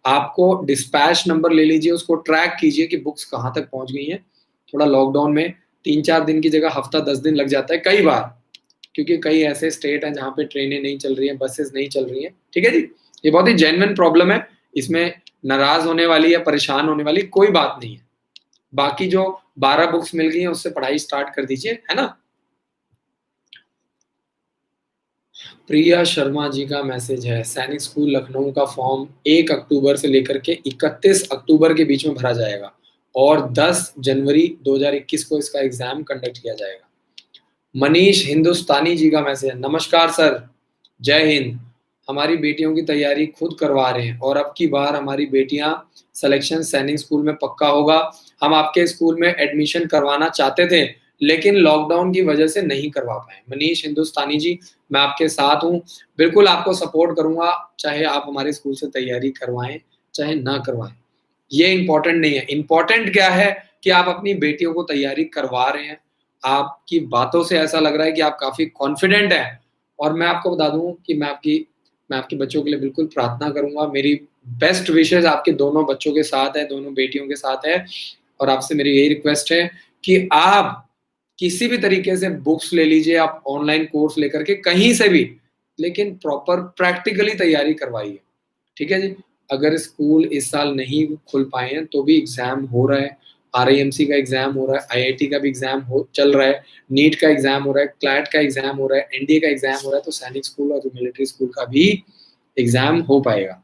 आपको डिस्पैच नंबर ले लीजिए, उसको ट्रैक कीजिए कि बुक्स कहाँ तक पहुँच गई हैं। थोड़ा लॉकडाउन में 3-4 दिन की जगह हफ्ता 10 दिन लग जाता है कई बार, क्योंकि कई ऐसे स्टेट हैं जहाँ पे ट्रेनें नहीं चल रही हैं, बसेस नहीं चल रही हैं, ठीक है जी। ये बहुत ही जेन्युइन प्रॉब्लम है, इसमें नाराज होने वाली या परेशान होने वाली कोई बात नहीं है। बाकी जो 12 बुक्स मिल गई हैं उससे पढ़ाई स्टार्ट कर दीजिए, है ना? प्रिया शर्मा जी का मैसेज है, सैनिक स्कूल लखनऊ का फॉर्म 1 अक्टूबर से लेकर के 31 अक्टूबर के बीच में भरा जाएगा, और 10 जनवरी 2021 को इसका एग्जाम कंडक्ट किया जाएगा। मनीष हिंदुस्तानी जी का मैसेज है, नमस्कार सर, जय हिंद। हमारी बेटियों की तैयारी खुद करवा रहे हैं और अब की बार हमारी बेटियां सिलेक्शन सैनिक स्कूल में पक्का होगा। हम आपके स्कूल में एडमिशन करवाना चाहते थे लेकिन लॉकडाउन की वजह से नहीं करवा पाए। मनीष हिंदुस्तानी जी, मैं आपके साथ हूँ, बिल्कुल आपको सपोर्ट करूंगा, चाहे आप हमारे स्कूल से तैयारी करवाएं चाहे ना करवाएं। ये इंपॉर्टेंट नहीं है। इंपॉर्टेंट क्या है कि आप अपनी बेटियों को तैयारी करवा रहे हैं। आपकी बातों से ऐसा लग रहा है कि आप काफ़ी कॉन्फिडेंट हैं और मैं आपको बता दूँ कि मैं आपके बच्चों के लिए बिल्कुल प्रार्थना करूँगा। मेरी बेस्ट विशेज़ आपके दोनों बच्चों के साथ है, दोनों बेटियों के साथ है और आपसे मेरी यही रिक्वेस्ट है कि आप किसी भी तरीके से बुक्स ले लीजिए, आप ऑनलाइन कोर्स लेकर के कहीं से भी, लेकिन प्रॉपर प्रैक्टिकली तैयारी करवाइए। ठीक है जी? अगर स्कूल इस साल नहीं खुल पाए हैं तो भी एग्ज़ाम हो रहा है, आरआईएमसी का एग्ज़ाम हो रहा है, आईआईटी का भी एग्ज़ाम हो चल रहा है, नीट का एग्ज़ाम हो रहा है, क्लैट का एग्ज़ाम हो रहा है, एनडीए का एग्ज़ाम हो रहा है, तो सैनिक स्कूल और मिलिट्री स्कूल का भी एग्ज़ाम हो पाएगा।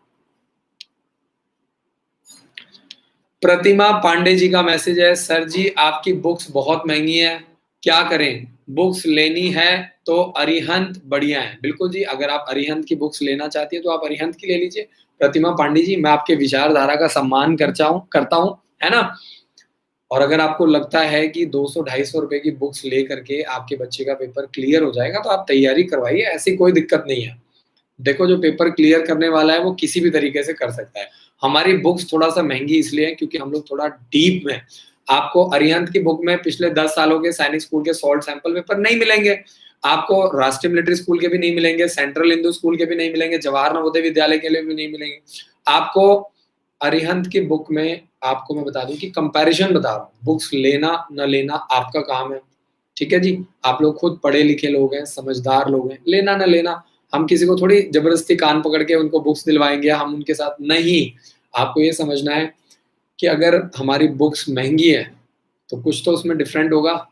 प्रतिमा पांडे जी का मैसेज है, सर जी आपकी बुक्स बहुत महंगी है, क्या करें? बुक्स लेनी है तो अरिहंत बढ़िया है। बिल्कुल जी, अगर आप अरिहंत की बुक्स लेना चाहती है तो आप अरिहंत की ले लीजिए। प्रतिमा पांडे जी, मैं आपके विचारधारा का सम्मान करता हूँ, है ना? और अगर आपको लगता है कि 200-250 रुपए की बुक्स ले करके आपके बच्चे का पेपर क्लियर हो जाएगा तो आप तैयारी करवाइए, ऐसी कोई दिक्कत नहीं है। देखो, जो पेपर क्लियर करने वाला है वो किसी भी तरीके से कर सकता है। हमारी बुक्स थोड़ा-सा महँगी इसलिए है क्योंकि हम लोग थोड़ा डीप में, आपको अरिहंत की बुक में पिछले 10 सालों के सैनिक स्कूल के सॉल्ड सैंपल पेपर नहीं मिलेंगे। आपको राष्ट्रीय मिलिट्री स्कूल के भी नहीं मिलेंगे, सेंट्रल हिंदू स्कूल के भी नहीं मिलेंगे, जवाहर नवोदय विद्यालय के लिए भी नहीं मिलेंगे। आपको अरिहंत की बुक में, आपको मैं बता दूँ कि कंपैरिज़न बता रहा हूँ, बुक्स लेना ना लेना आपका काम है। ठीक है जी? आप लोग खुद पढ़े-लिखे लोग हैं, समझदार लोग हैं, लेना ना लेना, हम किसी को थोड़ी ज़बरदस्ती कान पकड़ के उनको बुक्स दिलवाएँगे, हम उनके साथ नहीं। आपको ये समझना है कि अगर हमारी बुक्स महँगी हैं, तो कुछ तो उसमें डिफरेंट होगा।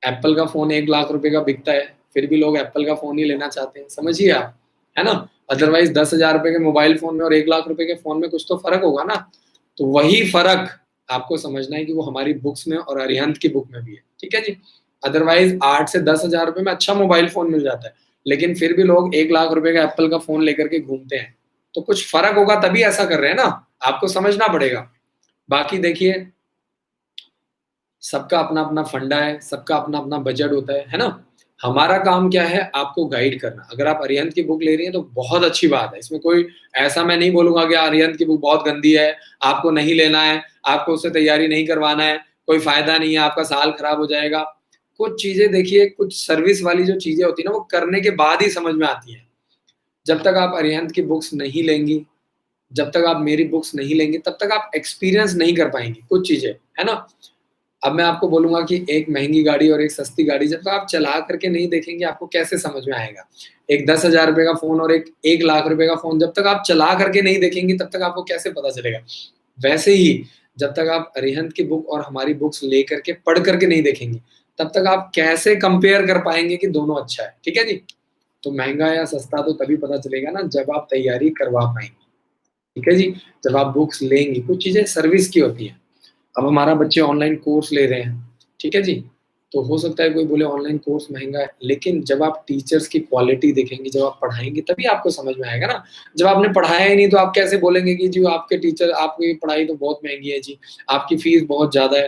एप्पल का फ़ोन 1 लाख रुपए का बिकता है, फिर भी लोग एप्पल का फ़ोन ही लेना चाहते हैं, समझिए आप, है ना? अदरवाइज़ 10,000 रुपए के मोबाइल फ़ोन में और 1 लाख रुपए के फ़ोन में कुछ तो फ़र्क होगा ना? तो वही फ़र्क आपको समझना है कि वो हमारी बुक्स में और अरिहंत की बुक में भी है, ठीक है जी? अदरवाइज़ 8 से 10,000 रुपए में अच्छा मोबाइल फ़ोन मिल जाता है, लेकिन फिर भी लोग 1 लाख रुपए का एप्पल का फ़ोन लेकर के घूमते हैं। तो कुछ फ़र्क होगा तभी ऐसा कर रहे हैं ना, आपको समझना पड़ेगा। बाकी देखिए, सबका अपना-अपना फंडा है, सबका अपना-अपना बजट होता है ना? हमारा काम क्या है? आपको गाइड करना। अगर आप अरिहंत की बुक ले रही हैं, तो बहुत अच्छी बात है। इसमें कोई ऐसा मैं नहीं बोलूँगा कि अरिहंत की बुक बहुत गंदी है, आपको नहीं लेना है, आपको उससे तैयारी नहीं करवाना है, कोई फ़ायदा नहीं है, आपका साल खराब हो जाएगा। कुछ चीज़ें देखिए, कुछ सर्विस वाली जो चीज़ें होती हैं ना, वो करने के बाद ही समझ में आती हैं। जब तक आप अरिहंत की बुक्स नहीं लेंगी, जब तक आप मेरी बुक्स नहीं लेंगी, तब तक आप एक्सपीरियंस नहीं कर पाएँगी कुछ चीज़ें, है ना? अब मैं आपको बोलूँगा कि एक महँगी गाड़ी और एक सस्ती गाड़ी जब तक आप चला करके नहीं देखेंगे, आपको कैसे समझ में आएगा? एक 10,000 रुपए का फ़ोन और एक 1 लाख रुपए का फ़ोन जब तक आप चला करके नहीं देखेंगी, तब तक आपको कैसे पता चलेगा? वैसे ही जब तक आप अरिहंत की बुक और हमारी बुक्स लेकर के पढ़ करके नहीं देखेंगी, तब तक आप कैसे कंपेयर कर पाएँगे कि दोनों अच्छा है, ठीक है जी? तो महँगा या सस्ता तो तभी पता चलेगा ना जब आप तैयारी करवा पाएँगी, ठीक है जी? जब आप बुक्स लेंगी, कुछ चीज़ें सर्विस की होती हैं। अब हमारा बच्चे ऑनलाइन कोर्स ले रहे हैं, ठीक है जी? तो हो सकता है कोई बोले ऑनलाइन कोर्स महँगा है, लेकिन जब आप टीचर्स की क्वालिटी देखेंगे, जब आप पढ़ाएँगे तभी आपको समझ में आएगा ना। जब आपने पढ़ाया ही नहीं तो आप कैसे बोलेंगे कि जी आपके टीचर, आपकी पढ़ाई तो बहुत महँगी है जी, आपकी फीस बहुत ज़्यादा है।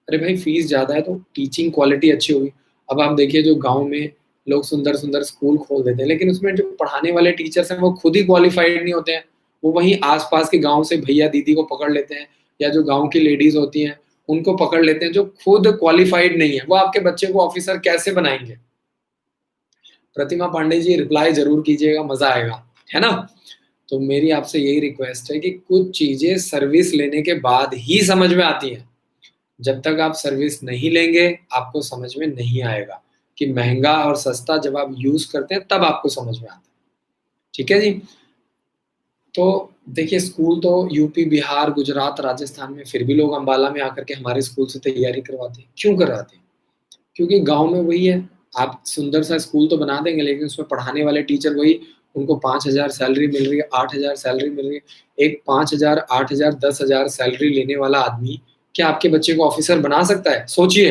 अरे भाई, फीस ज़्यादा है तो टीचिंग क्वालिटी अच्छी होगी। अब आप देखिए, जो गाँव में लोग सुंदर-सुंदर स्कूल खोल देते हैं, लेकिन उसमें जो पढ़ाने वाले टीचर्स हैं वो खुद ही क्वालिफ़ाइड नहीं होते हैं। वो वहीं आस-पास के गाँव से भैया-दीदी को पकड़ लेते हैं या जो गाँव की लेडीज़ होती हैं, उनको पकड़ लेते हैं जो खुद क्वालिफ़ाइड नहीं है। वो आपके बच्चे को ऑफ़िसर कैसे बनाएँगे? प्रतिमा पांडे जी, रिप्लाई ज़रूर कीजिएगा, मज़ा आएगा, है ना? तो मेरी आपसे यही रिक्वेस्ट है कि कुछ चीज़ें सर्विस लेने के बाद ही समझ में आती हैं। जब तक आप सर्विस नहीं लेंगे, आपको समझ में नहीं आएगा कि महँगा और सस्ता जब आप यूज़ करते हैं, तब आपको समझ में आता है। ठीक है जी? तो देखिए, स्कूल तो यूपी, बिहार, गुजरात, राजस्थान में, फिर भी लोग अम्बाला में आकर के हमारे स्कूल से तैयारी करवाते हैं। क्यों करवाते हैं? क्योंकि गाँव में वही है, आप सुंदर सा स्कूल तो बना देंगे, लेकिन उसमें पढ़ाने वाले टीचर वही, उनको 5,000 सैलरी मिल रही है, 8,000 सैलरी मिल रही है। एक 5,000, 8,000, 10,000 सैलरी लेने वाला आदमी क्या आपके बच्चे को ऑफ़िसर बना सकता है? सोचिए,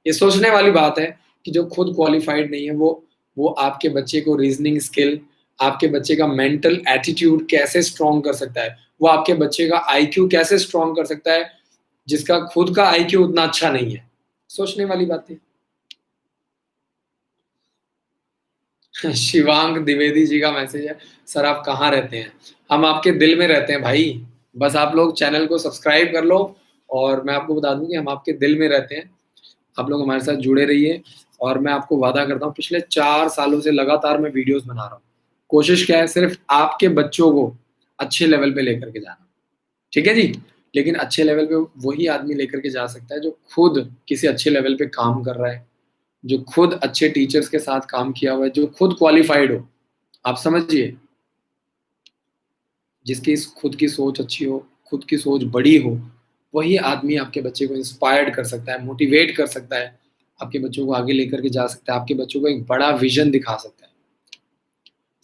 ये सोचने वाली बात है कि जो खुद क्वालिफाइड नहीं है, वो आपके बच्चे को रीजनिंग स्किल, आपके बच्चे का मेंटल एटीट्यूड कैसे स्ट्रॉन्ग कर सकता है, वो आपके बच्चे का आईक्यू कैसे स्ट्रॉन्ग कर सकता है, जिसका खुद का आईक्यू उतना अच्छा नहीं है। सोचने वाली बात है। शिवांग द्विवेदी जी का मैसेज है, सर आप कहाँ रहते हैं? हम आपके दिल में रहते हैं भाई। बस आप लोग चैनल को सब्सक्राइब कर लो, और मैं आपको बता दूं कि हम आपके दिल में रहते हैं। आप लोग हमारे साथ जुड़े रहिए, और मैं आपको वादा करता हूँ पिछले 4 सालों से लगातार मैं वीडियोस बना रहा हूँ। कोशिश क्या है, सिर्फ आपके बच्चों को अच्छे लेवल पे लेकर के जाना। ठीक है जी। लेकिन अच्छे लेवल पे वही आदमी लेकर के जा सकता है जो खुद किसी अच्छे लेवल पे काम कर रहा है, जो खुद अच्छे टीचर्स के साथ काम किया हुआ है, जो खुद क्वालिफाइड हो। आप समझिए, जिसकी खुद की सोच अच्छी हो, खुद की सोच बड़ी हो, वही आदमी आपके बच्चे को इंस्पायर्ड कर सकता है, मोटिवेट कर सकता है, आपके बच्चों को आगे लेकर के जा सकता है, आपके बच्चों को एक बड़ा विजन दिखा सकता है।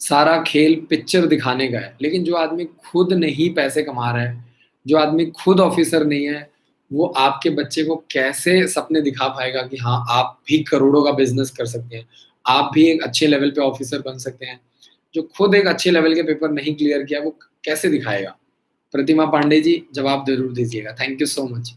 सारा खेल पिक्चर दिखाने का है, लेकिन जो आदमी खुद नहीं पैसे कमा रहा है, जो आदमी खुद ऑफिसर नहीं है, वो आपके बच्चे को कैसे सपने दिखा पाएगा कि हाँ आप भी करोड़ों का बिजनेस कर सकते हैं, आप भी एक अच्छे लेवल पे ऑफिसर बन सकते हैं। जो खुद एक अच्छे लेवल के पेपर नहीं क्लियर किया, वो कैसे दिखाएगा? प्रतिमा पांडे जी, जवाब जरूर दीजिएगा। Thank you so much.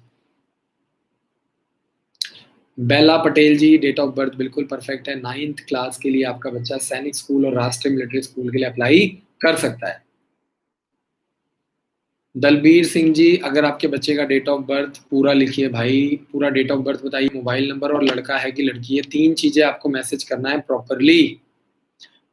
Bela Patel ji, date of birth बिल्कुल परफेक्ट है। 9th क्लास के लिए आपका बच्चा सैनिक स्कूल और राष्ट्रीय मिलिट्री स्कूल के लिए अप्लाई कर सकता है। दलबीर सिंह जी, अगर आपके बच्चे का डेट ऑफ बर्थ पूरा लिखिए भाई, पूरा डेट ऑफ बर्थ बताइए, मोबाइल नंबर और लड़का है कि लड़की है, 3 चीजें आपको मैसेज करना है प्रॉपरली।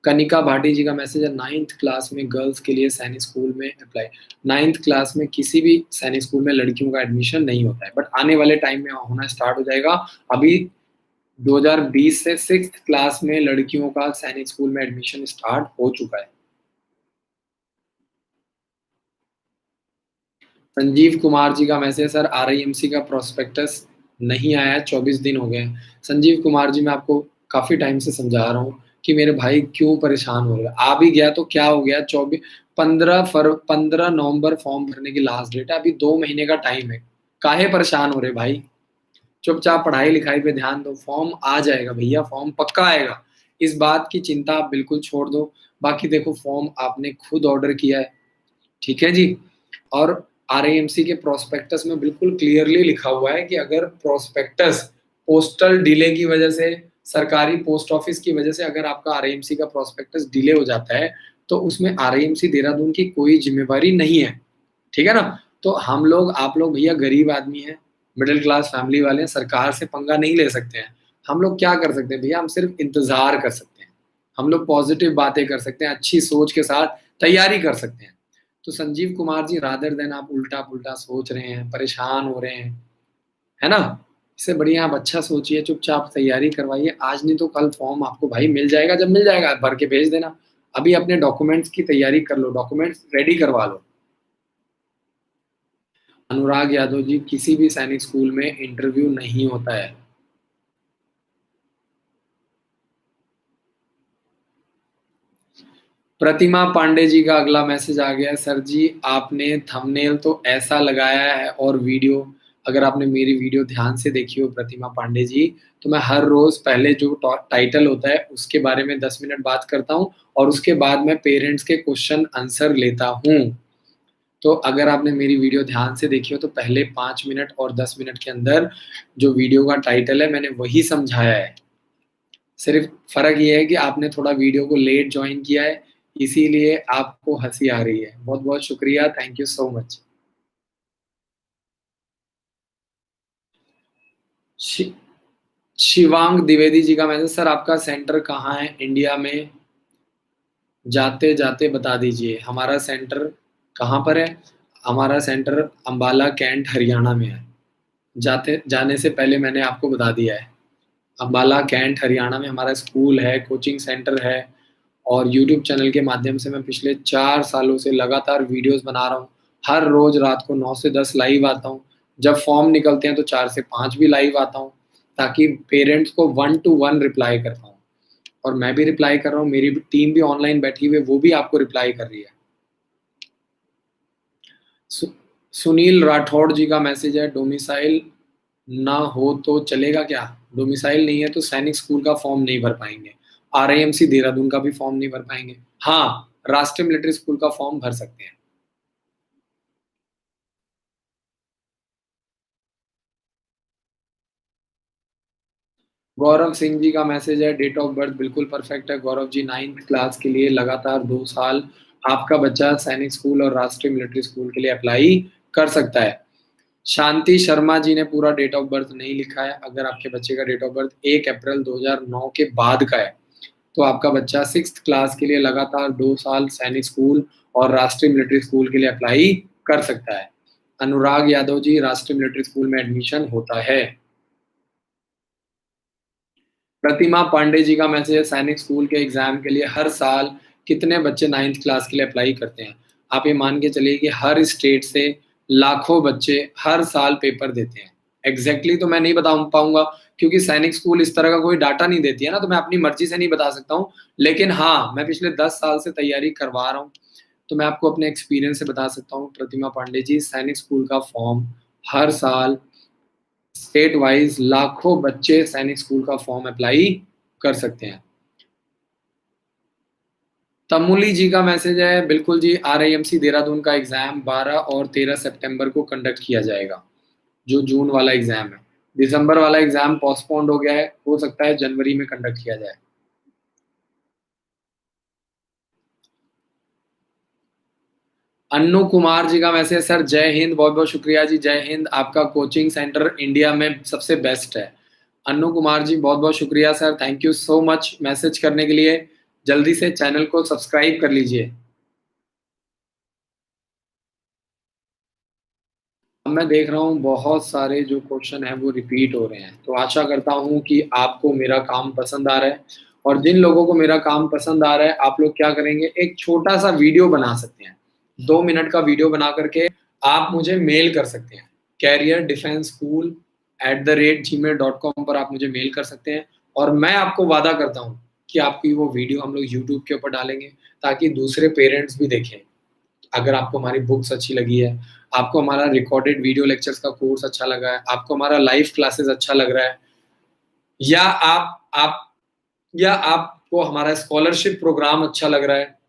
कनिका भाटी जी का मैसेज है, 9th क्लास में गर्ल्स के लिए सैनिक स्कूल में अप्लाई। 9th क्लास में किसी भी सैनिक स्कूल में लड़कियों का एडमिशन नहीं होता है, बट आने वाले टाइम में होना स्टार्ट हो जाएगा। अभी 2020 से 6th क्लास में लड़कियों का सैनिक स्कूल में एडमिशन स्टार्ट हो चुका है। संजीव कुमार जी का मैसेज, सर आरआईएमसी का प्रोस्पेक्टस नहीं आया है, 24 दिन हो गए हैं। संजीव कुमार जी, मैं आपको काफी टाइम से समझा रहा हूँ कि मेरे भाई क्यों परेशान हो रहे हैं। आ भी गया तो क्या हो गया, 15 नवंबर फॉर्म भरने की लास्ट डेट है, अभी 2 महीने का टाइम है। काहे परेशान हो रहे भाई? चुपचाप पढ़ाई लिखाई पे ध्यान दो, फॉर्म आ जाएगा भैया, फॉर्म पक्का आएगा। इस बात की चिंता आप बिल्कुल छोड़ दो। बाकी देखो, फॉर्म आपने खुद ऑर्डर किया है, ठीक है जी। और आरएएमसी के प्रोस्पेक्टस में बिल्कुल क्लियरली लिखा हुआ है कि अगर प्रोस्पेक्टस पोस्टल डिले की वजह से, सरकारी पोस्ट ऑफिस की वजह से अगर आपका आरएएमसी का प्रोस्पेक्टस डिले हो जाता है, तो उसमें आरएएमसी देहरादून की कोई जिम्मेवारी नहीं है। ठीक है ना? तो हम लोग, आप लोग भैया गरीब आदमी हैं, मिडिल क्लास फैमिली वाले हैं, सरकार से पंगा नहीं ले सकते हैं। हम लोग क्या कर सकते हैं भैया? हम सिर्फ इंतजार कर सकते हैं। हम लोग पॉजिटिव बातें कर सकते हैं, अच्छी सोच के साथ तैयारी कर सकते हैं। तो संजीव कुमार जी, रादर देन आप उल्टा पुल्टा सोच रहे हैं, परेशान हो रहे हैं, है ना? इससे बढ़िया आप अच्छा सोचिए, चुपचाप तैयारी करवाइए। आज नहीं तो कल फॉर्म आपको भाई मिल जाएगा, जब मिल जाएगा भर के भेज देना। अभी अपने डॉक्यूमेंट्स की तैयारी कर लो, डॉक्यूमेंट्स रेडी करवा लो। अनुराग यादव जी, किसी भी सैनिक स्कूल में इंटरव्यू नहीं होता है। प्रतिमा पांडे जी का अगला मैसेज आ गया, सर जी आपने थंबनेल तो ऐसा लगाया है, और वीडियो, अगर आपने मेरी वीडियो ध्यान से देखी हो प्रतिमा पांडे जी, तो मैं हर रोज पहले जो टाइटल होता है उसके बारे में 10 मिनट बात करता हूँ, और उसके बाद मैं पेरेंट्स के क्वेश्चन आंसर लेता हूँ। तो अगर आपने मेरी वीडियो ध्यान से देखी हो तो पहले 5 मिनट और 10 मिनट के अंदर जो वीडियो का टाइटल है मैंने वही समझाया है। सिर्फ फर्क ये है कि आपने थोड़ा वीडियो को लेट ज्वाइन किया है, इसीलिए आपको हंसी आ रही है। बहुत बहुत शुक्रिया, थैंक यू सो मच। शि, शिवांग द्विवेदी जी का मैसेज, सर आपका सेंटर कहाँ है इंडिया में? जाते जाते बता दीजिए। हमारा सेंटर कहाँ पर है? हमारा सेंटर अंबाला कैंट हरियाणा में है। जाते जाने से पहले मैंने आपको बता दिया है। अंबाला कैंट हरियाणा में हमारा स्कूल है, कोचिंग सेंटर है, और यूट्यूब चैनल के माध्यम से मैं पिछले 4 सालों से लगातार वीडियोस बना रहा हूँ। हर रोज रात को 9 से 10 लाइव आता हूँ। जब फॉर्म निकलते हैं तो 4 से 5 भी लाइव आता हूँ, ताकि पेरेंट्स को 1 to 1 रिप्लाई कर पाऊँ। और मैं भी रिप्लाई कर रहा हूँ, मेरी टीम भी ऑनलाइन बैठी हुई है, वो भी आपको रिप्लाई कर रही है। सु, सुनील राठौड़ जी का मैसेज है, डोमिसाइल ना हो तो चलेगा क्या? डोमिसाइल नहीं है तो सैनिक स्कूल का फॉर्म नहीं भर पाएंगे। आरआईएमसी देहरादून का भी फॉर्म नहीं भर पाएंगे। हाँ, राष्ट्रीय मिलिट्री स्कूल का फॉर्म भर सकते हैं। गौरव सिंह जी का मैसेज है, डेट ऑफ बर्थ बिल्कुल परफेक्ट है गौरव जी। 9th क्लास के लिए लगातार 2 साल आपका बच्चा सैनिक स्कूल और राष्ट्रीय मिलिट्री स्कूल के लिए अप्लाई कर सकता है। शांति शर्मा जी ने पूरा डेट ऑफ बर्थ नहीं लिखा है। अगर आपके बच्चे का डेट ऑफ बर्थ 1 अप्रैल 2009 के बाद का है तो आपका बच्चा 6th क्लास के लिए लगातार 2 साल सैनिक स्कूल और राष्ट्रीय मिलिट्री स्कूल के लिए अप्लाई कर सकता है। अनुराग यादव जी, राष्ट्रीय मिलिट्री स्कूल में एडमिशन होता है। प्रतिमा पांडे जी का मैसेज है, सैनिक स्कूल के एग्जाम के लिए हर साल कितने बच्चे 9th क्लास के लिए अप्लाई करते हैं? आप ये मान के चलिए कि हर स्टेट से लाखों बच्चे हर साल पेपर देते हैं। एग्जैक्टली तो मैं नहीं बता पाऊंगा क्योंकि सैनिक स्कूल इस तरह का कोई डाटा नहीं देती है ना, तो मैं अपनी मर्जी से नहीं बता सकता हूँ। लेकिन हाँ, मैं पिछले 10 साल से तैयारी करवा रहा हूँ, तो मैं आपको अपने एक्सपीरियंस से बता सकता हूँ। प्रतिमा पांडे जी, सैनिक स्कूल का फॉर्म हर साल स्टेट वाइज लाखों बच्चे सैनिक स्कूल का फॉर्म अप्लाई कर सकते हैं। तमुली जी का मैसेज है, बिल्कुल जी, आरआईएमसी देहरादून का एग्जाम 12 और 13 सितंबर को कंडक्ट किया जाएगा। जो जून वाला एग्जाम है, दिसंबर वाला एग्जाम पोस्टपोन्ड हो गया है, हो सकता है जनवरी में कंडक्ट किया जाए। अन्नू कुमार जी का मैसेज, सर जय हिंद, बहुत बहुत शुक्रिया जी, जय हिंद। आपका कोचिंग सेंटर इंडिया में सबसे बेस्ट है। अन्नू कुमार जी, बहुत बहुत शुक्रिया sir, thank you so much message करने के लिए। जल्दी से चैनल को सब्सक्राइब कर लीजिए। अब मैं देख रहा हूँ बहुत सारे जो क्वेश्चन है वो रिपीट हो रहे हैं, तो आशा करता हूँ कि आपको मेरा काम पसंद आ रहा है। और जिन लोगों को मेरा काम पसंद आ रहा है, आप लोग क्या करेंगे, एक छोटा सा वीडियो बना सकते हैं। 2 मिनट का वीडियो बना करके आप मुझे मेल कर सकते हैं। careerdefenseschool@gmail.com पर आप मुझे मेल कर सकते हैं। और मैं आपको वादा करता हूँ कि आपकी वो वीडियो हम लोग यूट्यूब के ऊपर डालेंगे ताकि दूसरे पेरेंट्स भी देखें। अगर आपको हमारी बुक्स अच्छी लगी है, आपको हमारा रिकॉर्डेड वीडियो लेक्चर्स का कोर्स अच्छा लगा है, आपको हमारा लाइव क्लासेस अच्छा लग रहा है, या आप या आपको हमारा स्कॉलरशिप प्रोग्राम अच्छा लग रहा है,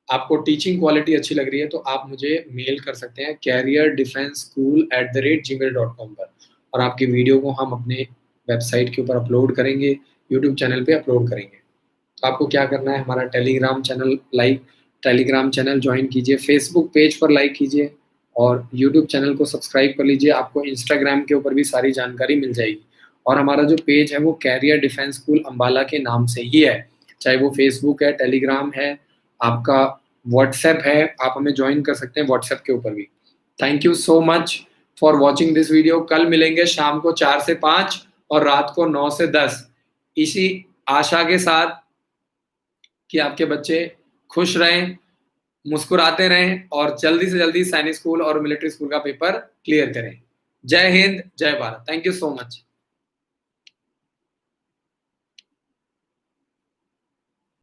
आपको टीचिंग क्वालिटी अच्छी लग रही है, तो आप मुझे मेल कर सकते हैं careerdefenseschool@gmail.com पर। और आपकी वीडियो को हम अपने वेबसाइट के ऊपर अपलोड करेंगे, यूट्यूब चैनल पे अपलोड करेंगे। तो आपको क्या करना है, हमारा टेलीग्राम चैनल ज्वाइन कीजिए, फेसबुक पेज पर लाइक कीजिए और यूट्यूब चैनल को सब्सक्राइब कर लीजिए। आपको इंस्टाग्राम के ऊपर भी सारी जानकारी मिल जाएगी। और हमारा जो पेज है वो कैरियर डिफेंस स्कूल अम्बाला के नाम से ही है, चाहे वो फेसबुक है, टेलीग्राम है, आपका व्हाट्सएप है, आप हमें ज्वाइन कर सकते हैं व्हाट्सएप के ऊपर भी। Thank you so much for watching this video. कल मिलेंगे शाम को 4 से 5 और रात को 9 से 10, इसी आशा के साथ कि आपके बच्चे खुश रहें, मुस्कुराते रहें और जल्दी से जल्दी सैनिक स्कूल और मिलिट्री स्कूल का पेपर क्लियर करें। जय हिंद, जय Bharat. Thank you so much.